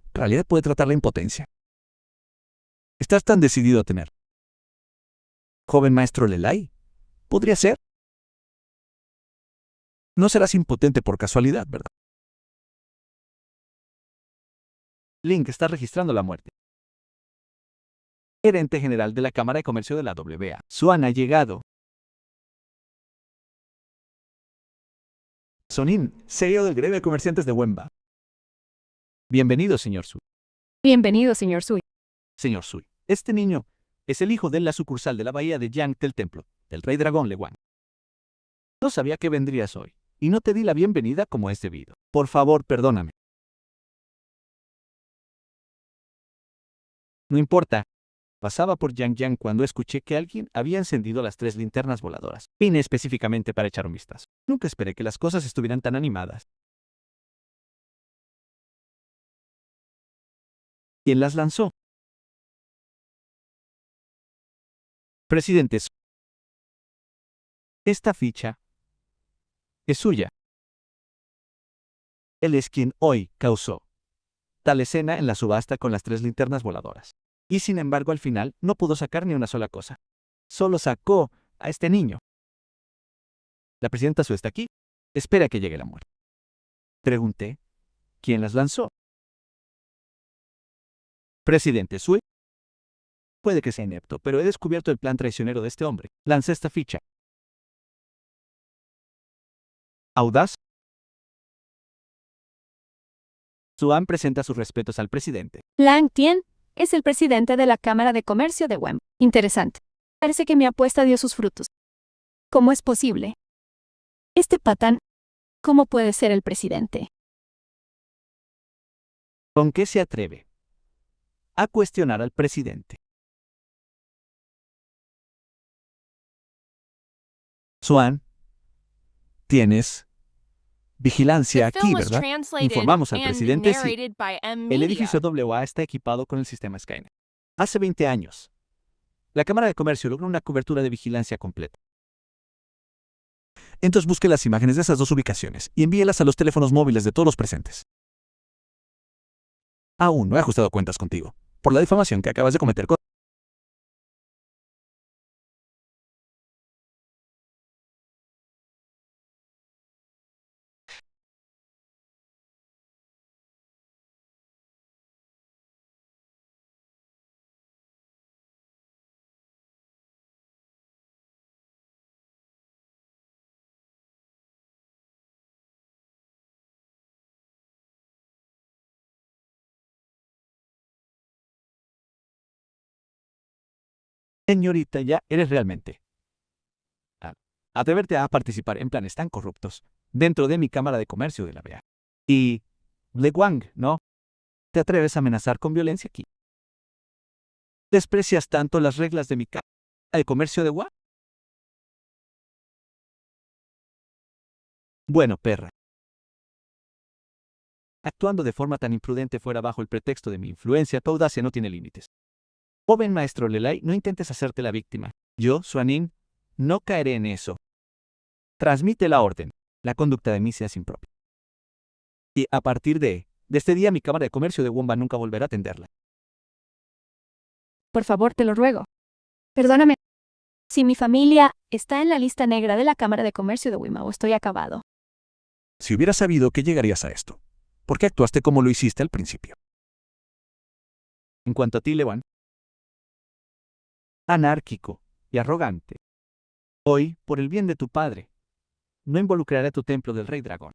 A: en realidad puede tratar la impotencia. ¿Estás tan decidido a tener? Joven maestro Lelai, ¿podría ser? No serás impotente por casualidad, ¿verdad?
C: Link está registrando la muerte. Gerente general de la Cámara de Comercio de la WA. Swan ha llegado.
A: Sonin, CEO del gremio de comerciantes de Wemba.
C: Bienvenido, señor Sui.
B: bienvenido, señor Sui.
C: Señor Sui, este niño es el hijo de la sucursal de la bahía de Yang del templo del rey dragón Lewan. No sabía que vendrías hoy, y no te di la bienvenida como es debido. Por favor, perdóname. No importa. Pasaba por Yang cuando escuché que alguien había encendido las 3 linternas voladoras. Vine específicamente para echar un vistazo. Nunca esperé que las cosas estuvieran tan animadas. ¿Quién las lanzó? Presidentes. Esta ficha es suya. Él es quien hoy causó tal escena en la subasta con las 3 linternas voladoras. Y sin embargo al final no pudo sacar ni una sola cosa. Solo sacó a este niño. La presidenta Su está aquí. Espera que llegue la muerte. Pregunté, ¿quién las lanzó? Presidente Sui. Puede que sea inepto, pero he descubierto el plan traicionero de este hombre. Lancé esta ficha. Audaz. Suan presenta sus respetos al presidente.
B: Lang Tien es el presidente de la Cámara de Comercio de Wem. Interesante. Parece que mi apuesta dio sus frutos. ¿Cómo es posible? Este patán, ¿cómo puede ser el presidente?
C: ¿Con qué se atreve a cuestionar al presidente?
A: Suan, tienes vigilancia
D: The
A: aquí,
D: film was
A: ¿verdad?
D: translated
C: Informamos al
D: and
C: presidente, sí.
D: narrated by M
C: El
D: Media.
C: edificio WA está equipado con el sistema Skynet. Hace 20 años, la Cámara de Comercio logró una cobertura de vigilancia completa.
A: Entonces busque las imágenes de esas 2 ubicaciones y envíelas a los teléfonos móviles de todos los presentes. Aún no he ajustado cuentas contigo, por la difamación que acabas de cometer con
C: Señorita, ya eres realmente. Atreverte a participar en planes tan corruptos dentro de mi Cámara de Comercio de la BEA. Y Le Guang, ¿no? ¿Te atreves a amenazar con violencia aquí? ¿Desprecias tanto las reglas de mi Cámara de Comercio de Wa? Bueno, perra. Actuando de forma tan imprudente fuera bajo el pretexto de mi influencia, tu audacia no tiene límites. Joven maestro Lelai, no intentes hacerte la víctima. Yo, Xuanin, no caeré en eso. Transmite la orden. La conducta de Misia es impropia. Y a partir de este día mi Cámara de Comercio de Womba nunca volverá a atenderla.
B: Por favor, te lo ruego. Perdóname. Si mi familia está en la lista negra de la Cámara de Comercio de Wimao, estoy acabado.
A: Si hubieras sabido que llegarías a esto, ¿por qué actuaste como lo hiciste al principio?
C: En cuanto a ti, Lewan, anárquico y arrogante. Hoy, por el bien de tu padre, no involucraré a tu templo del Rey Dragón.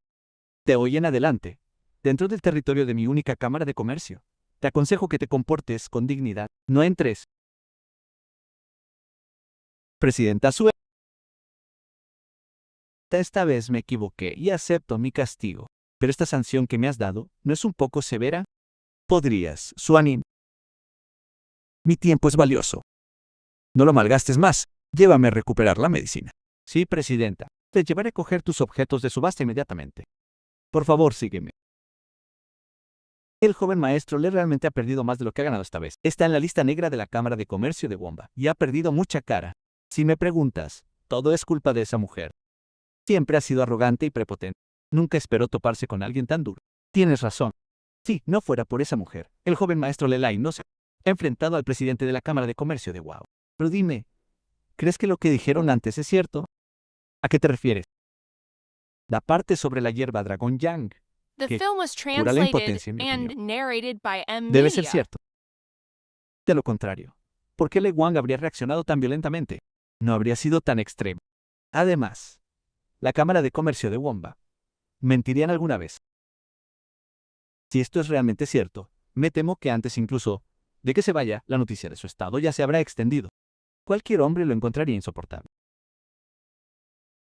C: De hoy en adelante, dentro del territorio de mi única Cámara de Comercio, te aconsejo que te comportes con dignidad. No entres. Presidenta Sue. Esta vez me equivoqué y acepto mi castigo. Pero esta sanción que me has dado, ¿no es un poco severa?
A: Podrías, Xuanin. Mi tiempo es valioso. No lo malgastes más. Llévame a recuperar la medicina.
C: Sí, presidenta. Te llevaré a coger tus objetos de subasta inmediatamente. Por favor, sígueme. El joven maestro Le realmente ha perdido más de lo que ha ganado esta vez. Está en la lista negra de la Cámara de Comercio de Womba y ha perdido mucha cara. Si me preguntas, todo es culpa de esa mujer. Siempre ha sido arrogante y prepotente. Nunca esperó toparse con alguien tan duro. Tienes razón. Si no fuera por esa mujer, el joven maestro Lelai no se ha enfrentado al presidente de la Cámara de Comercio de Wao. Pero dime, ¿crees que lo que dijeron antes es cierto? ¿A qué te refieres? La parte sobre la hierba dragón Yang.
D: The
C: Que
D: film was
C: cura la
D: translated
C: impotencia, en mi
D: and
C: opinión.
D: narrated by M.
C: Debe ser
D: Media.
C: cierto. De lo contrario, ¿por qué Le Guang habría reaccionado tan violentamente? No habría sido tan extremo. Además, la Cámara de Comercio de Womba mentirían alguna vez. Si esto es realmente cierto, me temo que antes incluso de que se vaya, la noticia de su estado ya se habrá extendido. Cualquier hombre lo encontraría insoportable.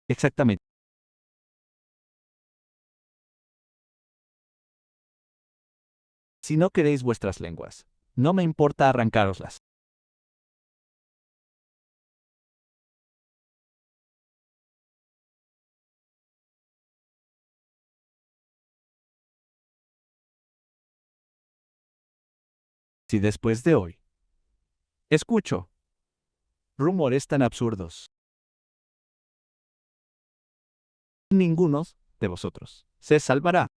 C: Exactamente. Si no queréis vuestras lenguas, no me importa arrancároslas. Si después de hoy escucho rumores tan absurdos, ninguno de vosotros se salvará.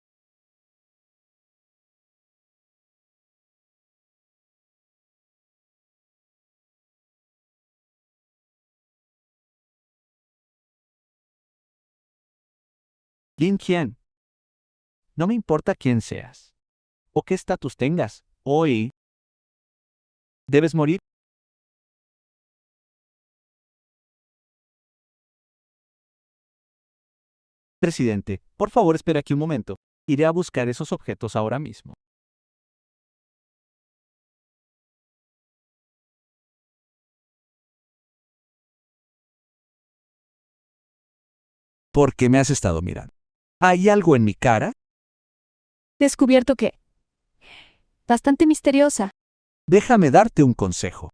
C: Lin Qian, no me importa quién seas o qué estatus tengas, hoy debes morir. Presidente, por favor espera aquí un momento. Iré a buscar esos objetos ahora mismo.
A: ¿Por qué me has estado mirando? ¿Hay algo en mi cara?
B: Descubierto que... Bastante misteriosa.
A: Déjame darte un consejo.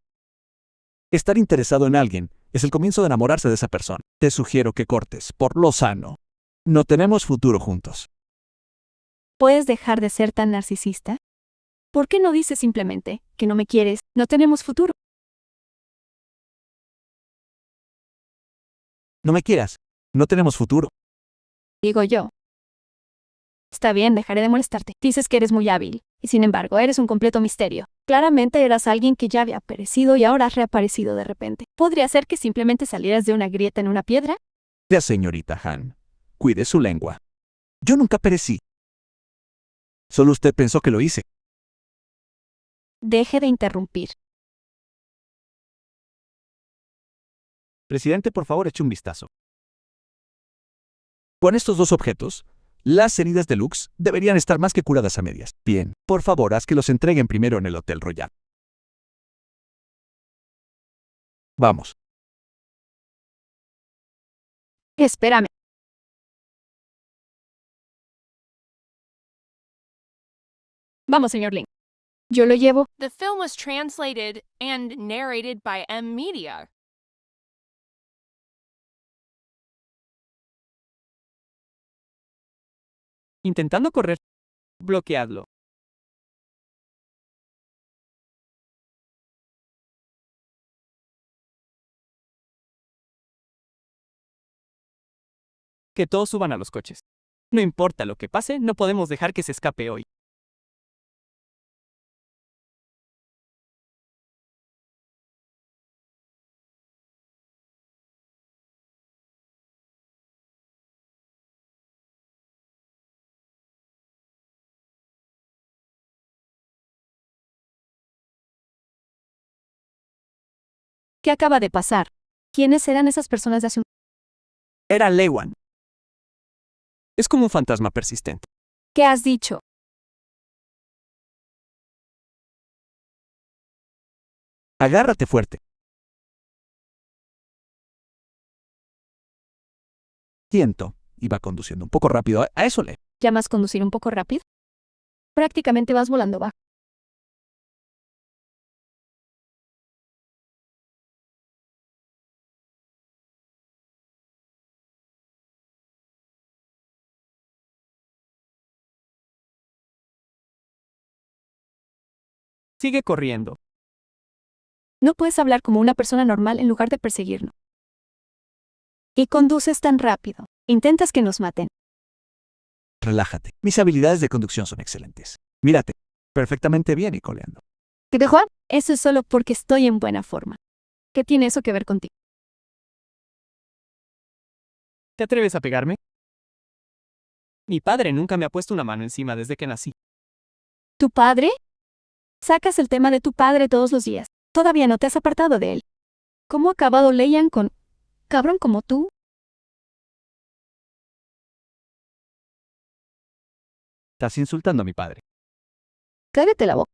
A: Estar interesado en alguien es el comienzo de enamorarse de esa persona. Te sugiero que cortes, por lo sano. No tenemos futuro juntos.
B: ¿Puedes dejar de ser tan narcisista? ¿Por qué no dices simplemente que no me quieres? No tenemos futuro.
A: No me quieras. No tenemos futuro.
B: Digo yo. Está bien, dejaré de molestarte. Dices que eres muy hábil, y sin embargo eres un completo misterio. Claramente eras alguien que ya había perecido y ahora has reaparecido de repente. ¿Podría ser que simplemente salieras de una grieta en una piedra?
A: La señorita Han, cuide su lengua. Yo nunca perecí. Solo usted pensó que lo hice.
B: Deje de interrumpir.
C: Presidente, por favor, eche un vistazo.
A: Con estos dos objetos, las heridas de Lux deberían estar más que curadas a medias. Bien, por favor, haz que los entreguen primero en el Hotel Royal. Vamos.
B: Espérame. Vamos, señor Lin. Yo lo llevo.
D: The film was translated and narrated by M Media.
E: Intentando correr. Bloqueadlo. Que todos suban a los coches. No importa lo que pase, no podemos dejar que se escape hoy.
B: ¿Qué acaba de pasar? ¿Quiénes eran esas personas de hace un...
E: Era Lewan. Es como un fantasma persistente.
B: ¿Qué has dicho?
A: Agárrate fuerte. Siento. Iba conduciendo un poco rápido. A eso le.
B: ¿Llamas conducir un poco rápido? Prácticamente vas volando bajo.
E: Sigue corriendo.
B: No puedes hablar como una persona normal en lugar de perseguirnos. Y conduces tan rápido. Intentas que nos maten.
A: Relájate. Mis habilidades de conducción son excelentes. Mírate. Perfectamente bien y coleando.
B: ¿Te dejo? Eso es solo porque estoy en buena forma. ¿Qué tiene eso que ver contigo?
E: ¿Te atreves a pegarme? Mi padre nunca me ha puesto una mano encima desde que nací.
B: ¿Tu padre? Sacas el tema de tu padre todos los días. Todavía no te has apartado de él. ¿Cómo ha acabado Leian con... cabrón como tú?
C: Estás insultando a mi padre.
B: Cállate la boca.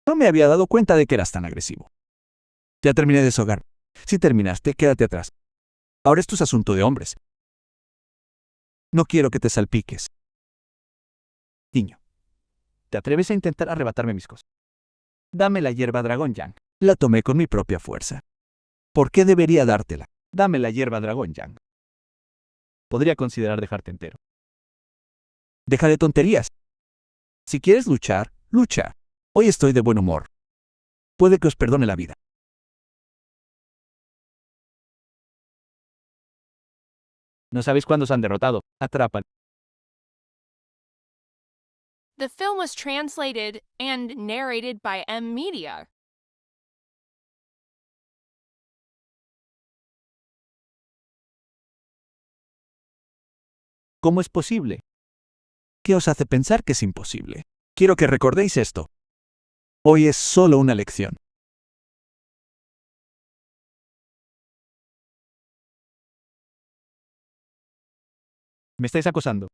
A: No me había dado cuenta de que eras tan agresivo. Ya terminé de deshogar. Si terminaste, quédate atrás. Ahora esto es asunto de hombres. No quiero que te salpiques.
C: Niño, ¿te atreves a intentar arrebatarme mis cosas? Dame la hierba dragón, Yang.
A: La tomé con mi propia fuerza. ¿Por qué debería dártela?
C: Dame la hierba dragón, Yang. Podría considerar dejarte entero.
A: Deja de tonterías. Si quieres luchar, lucha. Hoy estoy de buen humor. Puede que os perdone la vida.
C: No sabéis cuándo se han derrotado. Atrápalo.
D: The film was translated and narrated by M Media.
C: ¿Cómo es posible?
A: ¿Qué os hace pensar que es imposible? Quiero que recordéis esto. Hoy es solo una lección.
C: Me estáis acosando.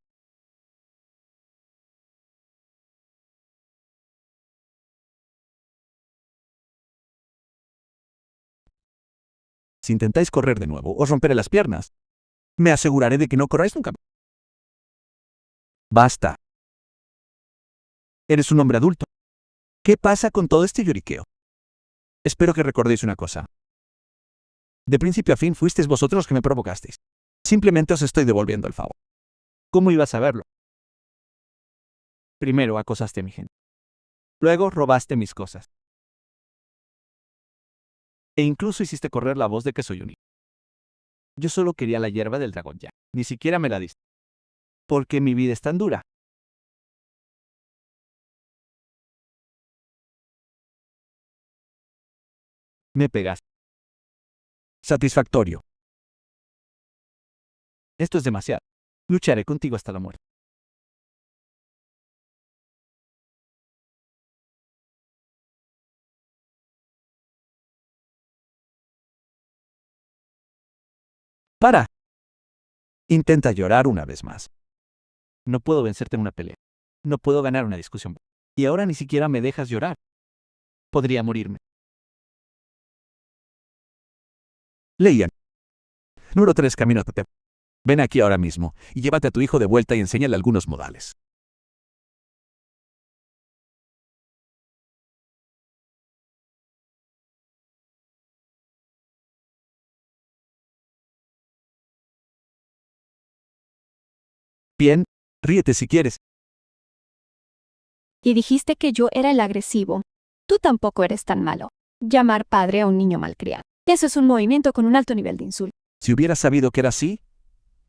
A: Si intentáis correr de nuevo, os romperé las piernas. Me aseguraré de que no corráis nunca. Basta. Eres un hombre adulto. ¿Qué pasa con todo este lloriqueo? Espero que recordéis una cosa. De principio a fin fuisteis vosotros los que me provocasteis. Simplemente os estoy devolviendo el favor.
C: ¿Cómo ibas a verlo? Primero acosaste a mi gente. Luego robaste mis cosas. E incluso hiciste correr la voz de que soy un hijo. Yo solo quería la hierba del dragón ya. Ni siquiera me la diste. Porque mi vida es tan dura. Me pegaste.
A: Satisfactorio.
C: Esto es demasiado. Lucharé contigo hasta la muerte.
A: Para. Intenta llorar una vez más.
C: No puedo vencerte en una pelea. No puedo ganar una discusión. Y ahora ni siquiera me dejas llorar. Podría morirme.
A: Leian. Número 3. Camino a Totep. Ven aquí ahora mismo, y llévate a tu hijo de vuelta y enséñale algunos modales. Bien, ríete si quieres.
B: Y dijiste que yo era el agresivo. Tú tampoco eres tan malo. Llamar padre a un niño malcriado. Eso es un movimiento con un alto nivel de insulto.
A: Si hubiera sabido que era así,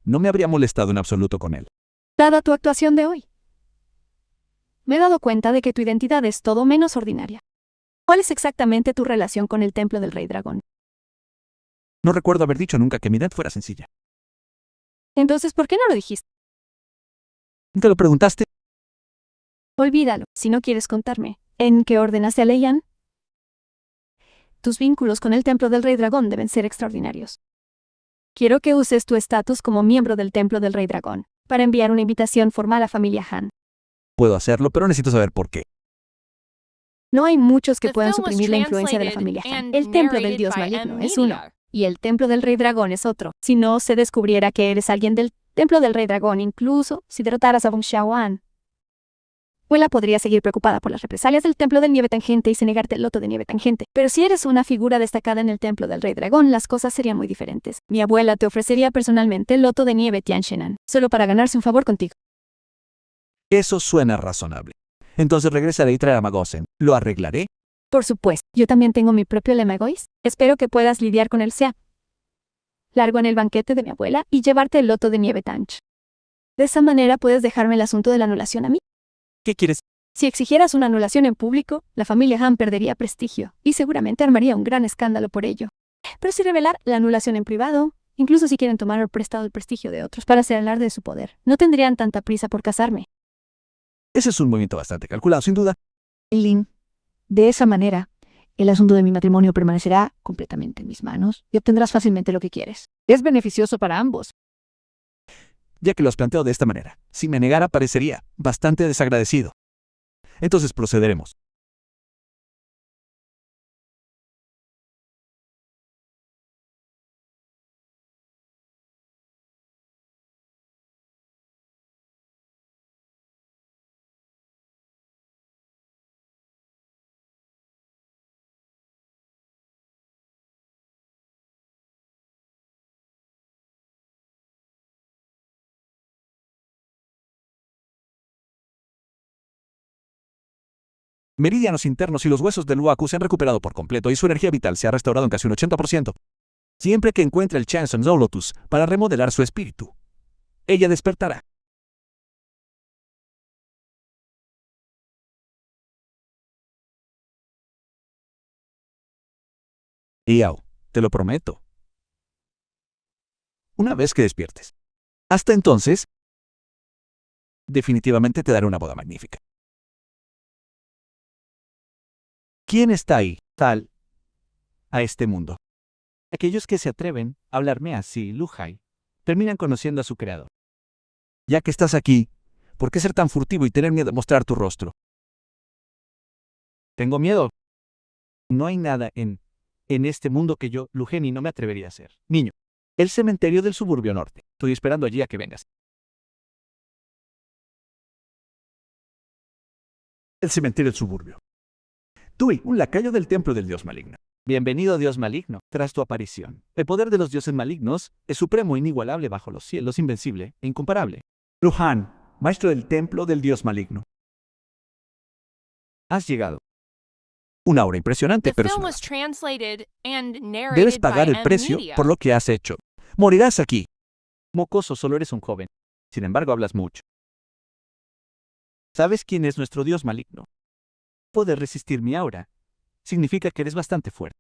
A: no me habría molestado en absoluto con él.
B: Dada tu actuación de hoy, me he dado cuenta de que tu identidad es todo menos ordinaria. ¿Cuál es exactamente tu relación con el templo del Rey Dragón?
A: No recuerdo haber dicho nunca que mi edad fuera sencilla.
B: Entonces, ¿por qué no lo dijiste?
A: ¿Te lo preguntaste?
B: Olvídalo, si no quieres contarme. ¿En qué ordenaste a Leian? Tus vínculos con el templo del Rey Dragón deben ser extraordinarios. Quiero que uses tu estatus como miembro del templo del Rey Dragón para enviar una invitación formal a familia Han.
A: Puedo hacerlo, pero necesito saber por qué.
B: No hay muchos que
D: The
B: puedan
D: film was
B: suprimir la influencia de la
D: translated
B: familia Han.
D: and
B: El templo del
D: narrated
B: dios
D: by
B: maligno
D: M.
B: es uno,
D: Media.
B: y el templo del Rey Dragón es otro. Si no se descubriera que eres alguien del templo del Rey Dragón, incluso si derrotaras a Bong Xiaoan, Wella podría seguir preocupada por las represalias del templo del Nieve Tangente y se negarte el loto de nieve tangente. Pero si eres una figura destacada en el templo del Rey Dragón, las cosas serían muy diferentes. Mi abuela te ofrecería personalmente el loto de nieve Tianshenan, solo para ganarse un favor contigo.
A: Eso suena razonable. Entonces regresaré y traeré a Magosen. Lo arreglaré.
B: Por supuesto, yo también tengo mi propio lema egoísta. Espero que puedas lidiar con él sea largo en el banquete de mi abuela y llevarte el loto de nieve Tanch. De esa manera puedes dejarme el asunto de la anulación a mí.
E: ¿Qué quieres?
B: Si exigieras una anulación en público, la familia Han perdería prestigio y seguramente armaría un gran escándalo por ello. Pero si revelar la anulación en privado, incluso si quieren tomar prestado el prestigio de otros para hacer alarde de su poder, no tendrían tanta prisa por casarme.
A: Ese es un movimiento bastante calculado, sin duda.
G: Lin, de esa manera, el asunto de mi matrimonio permanecerá completamente en mis manos y obtendrás fácilmente lo que quieres. Es beneficioso para ambos.
A: Ya que lo has planteado de esta manera, si me negara parecería bastante desagradecido. Entonces procederemos. Meridianos internos y los huesos del Waku se han recuperado por completo y su energía vital se ha restaurado en casi un 80%. Siempre que encuentre el Chanson Lotus para remodelar su espíritu, ella despertará. Yao, te lo prometo. Una vez que despiertes. Hasta entonces, definitivamente te daré una boda magnífica. ¿Quién está ahí, tal, a este mundo?
C: Aquellos que se atreven a hablarme así, Luhai, terminan conociendo a su creador.
A: Ya que estás aquí, ¿por qué ser tan furtivo y tener miedo de mostrar tu rostro?
C: Tengo miedo. No hay nada en este mundo que yo, Lugeni, no me atrevería a hacer. Niño, el cementerio del suburbio norte. Estoy esperando allí a que vengas.
A: El cementerio del suburbio. Tui, un lacayo del templo del dios maligno.
C: Bienvenido, Dios maligno, tras tu aparición. El poder de los dioses malignos es supremo, inigualable bajo los cielos, invencible e incomparable.
A: Luhan, maestro del templo del dios maligno.
C: Has llegado.
A: Una obra impresionante,
D: The
A: pero
D: film
A: es
D: was translated and
A: debes
D: narrated
A: pagar
D: by
A: el precio
D: M.
A: por
D: Media.
A: lo que has hecho. Morirás aquí.
C: Mocoso, solo eres un joven. Sin embargo, hablas mucho. ¿Sabes quién es nuestro dios maligno? Poder resistir mi aura significa que eres bastante fuerte.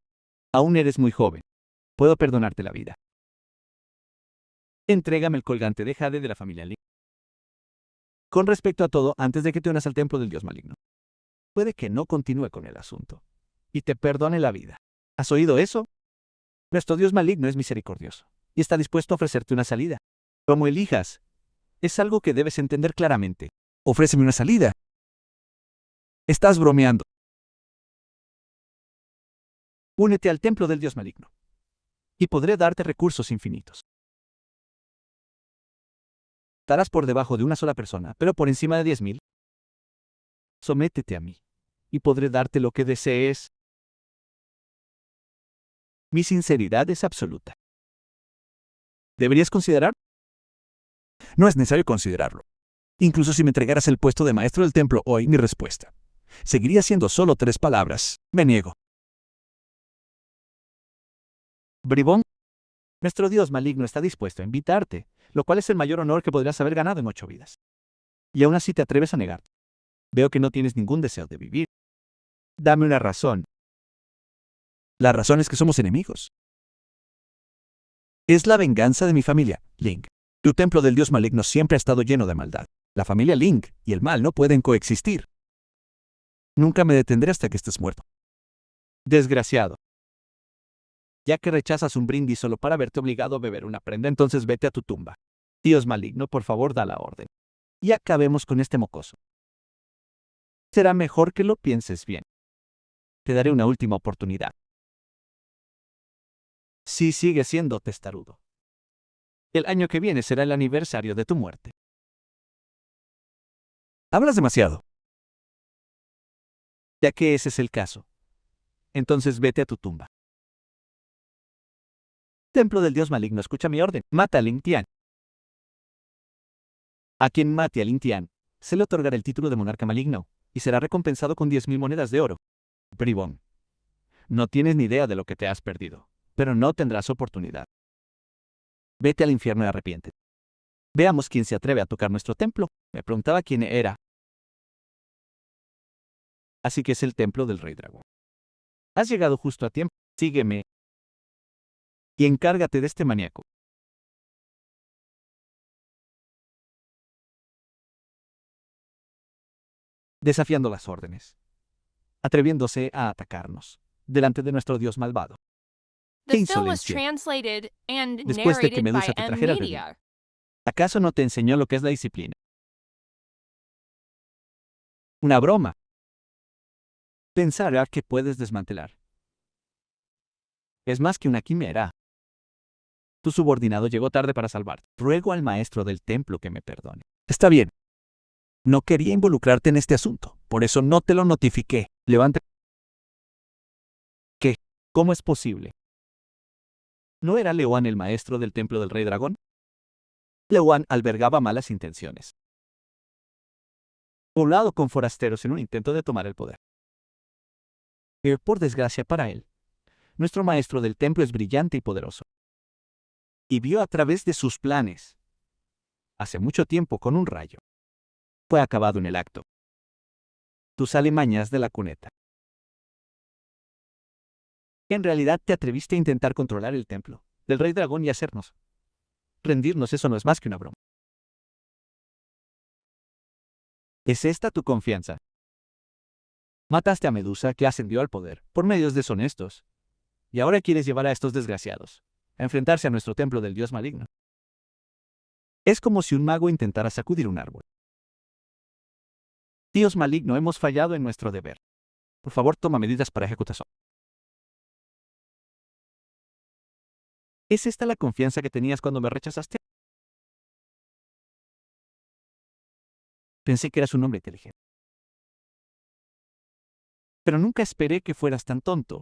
C: Aún eres muy joven. Puedo perdonarte la vida. Entrégame el colgante de jade de la familia Lee. Con respecto a todo, antes de que te unas al templo del dios maligno. Puede que no continúe con el asunto y te perdone la vida. ¿Has oído eso? Nuestro dios maligno es misericordioso y está dispuesto a ofrecerte una salida. Como elijas, es algo que debes entender claramente.
A: Ofréceme una salida. Estás bromeando.
C: Únete al templo del dios maligno y podré darte recursos infinitos. Estarás por debajo de una sola persona, pero por encima de 10.000. Sométete a mí, y podré darte lo que desees. Mi sinceridad es absoluta. ¿Deberías considerar?
A: No es necesario considerarlo. Incluso si me entregaras el puesto de maestro del templo hoy, mi respuesta seguiría siendo solo 3 palabras. Me niego.
C: Bribón, nuestro dios maligno está dispuesto a invitarte, lo cual es el mayor honor que podrías haber ganado en 8 vidas. Y aún así te atreves a negarte. Veo que no tienes ningún deseo de vivir. Dame una razón.
A: La razón es que somos enemigos. Es la venganza de mi familia, Link. Tu templo del dios maligno siempre ha estado lleno de maldad. La familia Link y el mal no pueden coexistir. Nunca me detendré hasta que estés muerto.
C: Desgraciado. Ya que rechazas un brindis solo para verte obligado a beber una prenda, entonces vete a tu tumba. Dios maligno, por favor, da la orden. Y acabemos con este mocoso. Será mejor que lo pienses bien. Te daré una última oportunidad. Si sigues siendo testarudo, el año que viene será el aniversario de tu muerte.
A: Hablas demasiado.
C: Ya que ese es el caso, entonces vete a tu tumba. Templo del dios maligno, escucha mi orden. Mata a Lin Tian. A quien mate a Lin Tian, se le otorgará el título de monarca maligno, y será recompensado con 10.000 monedas de oro. Bribón, no tienes ni idea de lo que te has perdido, pero no tendrás oportunidad. Vete al infierno y arrepiéntete. Veamos quién se atreve a tocar nuestro templo. Me preguntaba quién era. Así que es el templo del rey dragón. Has llegado justo a tiempo. Sígueme. Y encárgate de este maníaco. Desafiando las órdenes. Atreviéndose a atacarnos. Delante de nuestro dios malvado. ¡Qué
D: The film was
C: insolencia!
D: translated and
C: Después de que
D: narrated by
C: Medusa te
D: M
C: trajera el bebé.
D: Media.
C: ¿Acaso no te enseñó lo que es la disciplina? Una broma. Pensar que puedes desmantelar. Es más que una quimera. Tu subordinado llegó tarde para salvarte. Ruego al maestro del templo que me perdone.
A: Está bien. No quería involucrarte en este asunto, por eso no te lo notifiqué.
C: Levanta. ¿Qué? ¿Cómo es posible? ¿No era Leoan el maestro del templo del rey dragón? Leoan albergaba malas intenciones. Poblado con forasteros en un intento de tomar el poder. Pero por desgracia para él, nuestro maestro del templo es brillante y poderoso. Y vio a través de sus planes. Hace mucho tiempo con un rayo. Fue acabado en el acto. Tus alimañas de la cuneta. En realidad te atreviste a intentar controlar el templo del rey dragón y hacernos rendirnos. Eso no es más que una broma. ¿Es esta tu confianza? Mataste a Medusa, que ascendió al poder por medios deshonestos. Y ahora quieres llevar a estos desgraciados a enfrentarse a nuestro templo del dios maligno. Es como si un mago intentara sacudir un árbol. Dios maligno, hemos fallado en nuestro deber. Por favor, toma medidas para ejecutarlo. ¿Es esta la confianza que tenías cuando me rechazaste? Pensé que eras un hombre inteligente. Pero nunca esperé que fueras tan tonto.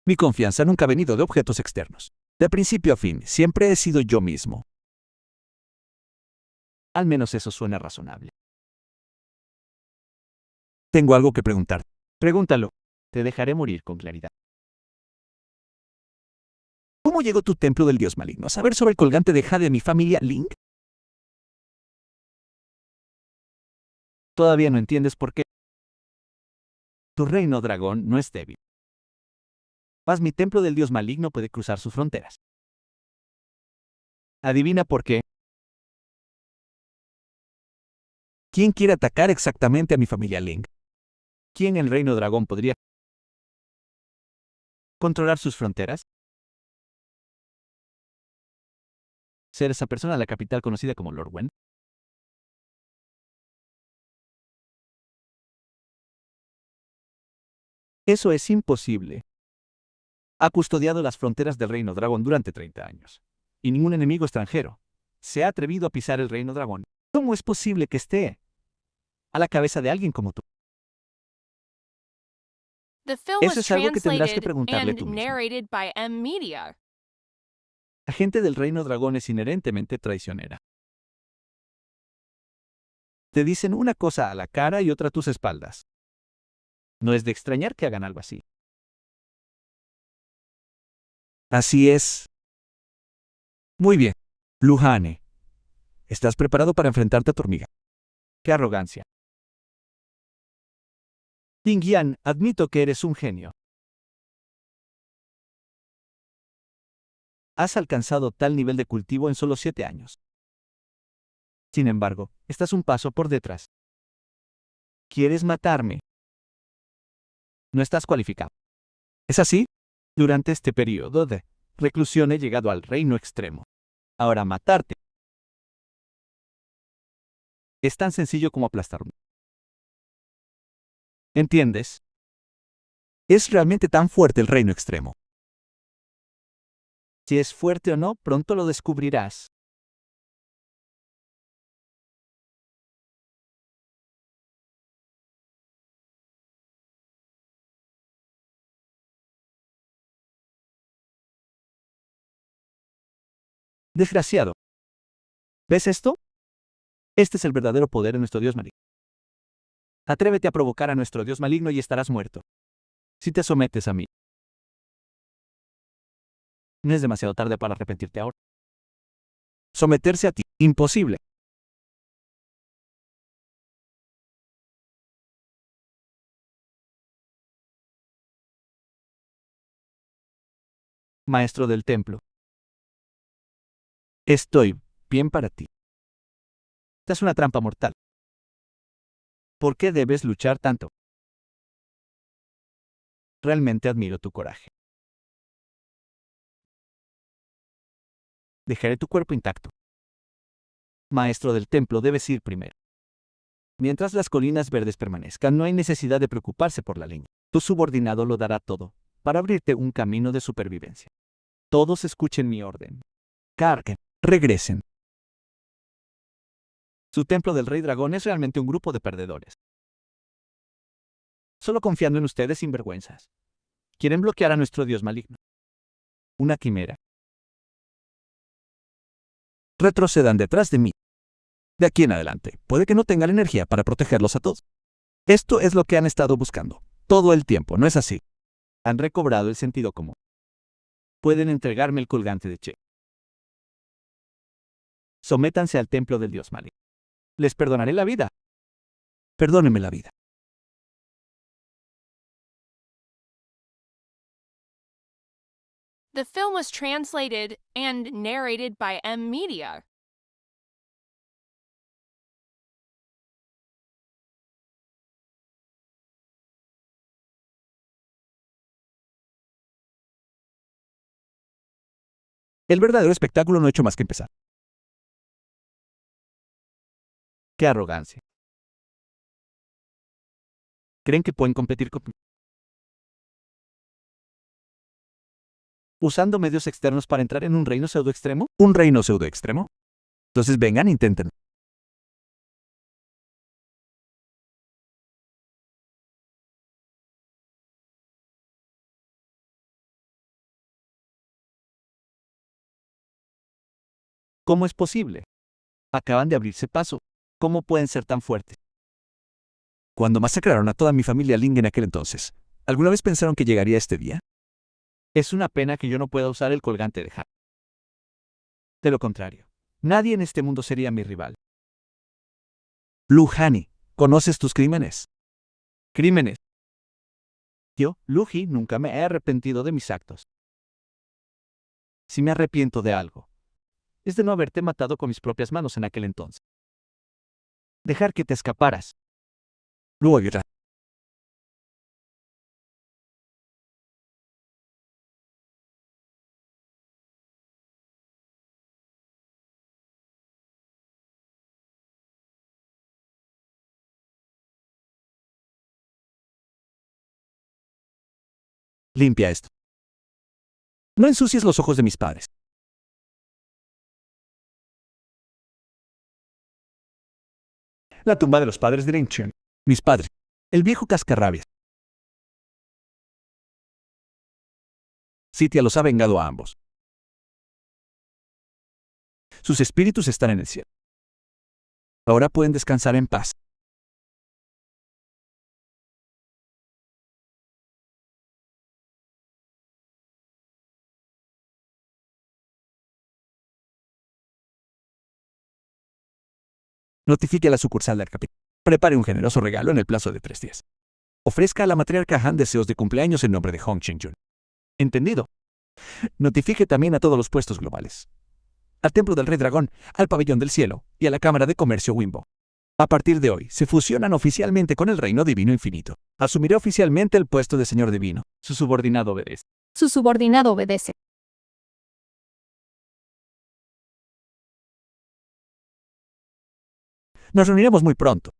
A: Mi confianza nunca ha venido de objetos externos. De principio a fin, siempre he sido yo mismo.
C: Al menos eso suena razonable.
A: Tengo algo que preguntar.
C: Pregúntalo. Te dejaré morir con claridad.
A: ¿Cómo llegó tu templo del dios maligno a saber sobre el colgante de jade de mi familia Link?
C: Todavía no entiendes por qué. Tu reino dragón no es débil. Mas mi templo del dios maligno puede cruzar sus fronteras. Adivina por qué.
A: ¿Quién quiere atacar exactamente a mi familia Link?
C: ¿Quién en el reino dragón podría controlar sus fronteras? ¿Ser esa persona la capital conocida como Lord Wen? Eso es imposible. Ha custodiado las fronteras del Reino Dragón durante 30 años. Y ningún enemigo extranjero se ha atrevido a pisar el Reino Dragón. ¿Cómo es posible que esté a la cabeza de alguien como tú?
D: The film
C: Eso
D: was
C: es algo que tendrás que
D: translated
C: preguntarle
D: and
C: tú mismo.
D: narrated by M Media.
C: La gente del Reino Dragón es inherentemente traicionera. Te dicen una cosa a la cara y otra a tus espaldas. No es de extrañar que hagan algo así.
A: Así es. Muy bien. Luhane, ¿estás preparado para enfrentarte a tu hormiga?
C: ¡Qué arrogancia! Tingyan, admito que eres un genio. Has alcanzado tal nivel de cultivo en solo 7 años. Sin embargo, estás un paso por detrás. ¿Quieres matarme? No estás cualificado.
A: ¿Es así?
C: Durante este periodo de reclusión he llegado al reino extremo. Ahora matarte es tan sencillo como aplastarme. ¿Entiendes?
A: ¿Es realmente tan fuerte el reino extremo?
C: Si es fuerte o no, pronto lo descubrirás. Desgraciado. ¿Ves esto? Este es el verdadero poder de nuestro Dios maligno. Atrévete a provocar a nuestro Dios maligno y estarás muerto. Si te sometes a mí. No es demasiado tarde para arrepentirte ahora.
A: Someterse a ti. Imposible.
C: Maestro del templo. Estoy bien para ti. Esta es una trampa mortal. ¿Por qué debes luchar tanto? Realmente admiro tu coraje. Dejaré tu cuerpo intacto. Maestro del templo, debes ir primero. Mientras las colinas verdes permanezcan, no hay necesidad de preocuparse por la leña. Tu subordinado lo dará todo, para abrirte un camino de supervivencia. Todos escuchen mi orden.
A: Carguen. Regresen.
C: Su templo del Rey Dragón es realmente un grupo de perdedores. Solo confiando en ustedes sinvergüenzas. Quieren bloquear a nuestro Dios maligno. Una quimera.
A: Retrocedan detrás de mí. De aquí en adelante, puede que no tengan energía para protegerlos a todos. Esto es lo que han estado buscando. Todo el tiempo, ¿no es así?
C: Han recobrado el sentido común. Pueden entregarme el colgante de Che. Sométanse al templo del Dios maligno. Les perdonaré la vida.
A: Perdónenme la vida.
D: The film was translated and narrated by M Media.
A: El verdadero espectáculo no ha hecho más que empezar.
C: ¡Qué arrogancia! ¿Creen que pueden competir con... usando medios externos para entrar en un reino pseudo extremo?
A: ¿Un reino pseudo extremo? Entonces vengan, intenten.
C: ¿Cómo es posible? Acaban de abrirse paso. ¿Cómo pueden ser tan fuertes?
A: Cuando masacraron a toda mi familia Ling en aquel entonces, ¿alguna vez pensaron que llegaría este día?
C: Es una pena que yo no pueda usar el colgante de Han. De lo contrario, nadie en este mundo sería mi rival.
A: Luhani, ¿conoces tus crímenes?
C: Crímenes. Yo, Luji, nunca me he arrepentido de mis actos. Si me arrepiento de algo, es de no haberte matado con mis propias manos en aquel entonces. Dejar que te escaparas.
A: Luogira. Limpia esto. No ensucies los ojos de mis padres.
F: La tumba de los padres de Lin Chen.
A: Mis padres. El viejo cascarrabias. Sitia los ha vengado a ambos. Sus espíritus están en el cielo. Ahora pueden descansar en paz. Notifique a la sucursal del capital. Prepare un generoso regalo en el plazo de 3 días. Ofrezca a la matriarca Han deseos de cumpleaños en nombre de Hong Chengjun. Entendido. Notifique también a todos los puestos globales. Al Templo del Rey Dragón, al Pabellón del Cielo y a la Cámara de Comercio Wimbo. A partir de hoy, se fusionan oficialmente con el Reino Divino Infinito. Asumiré oficialmente el puesto de Señor Divino.
C: Su subordinado obedece.
B: Su subordinado obedece.
A: Nos reuniremos muy pronto.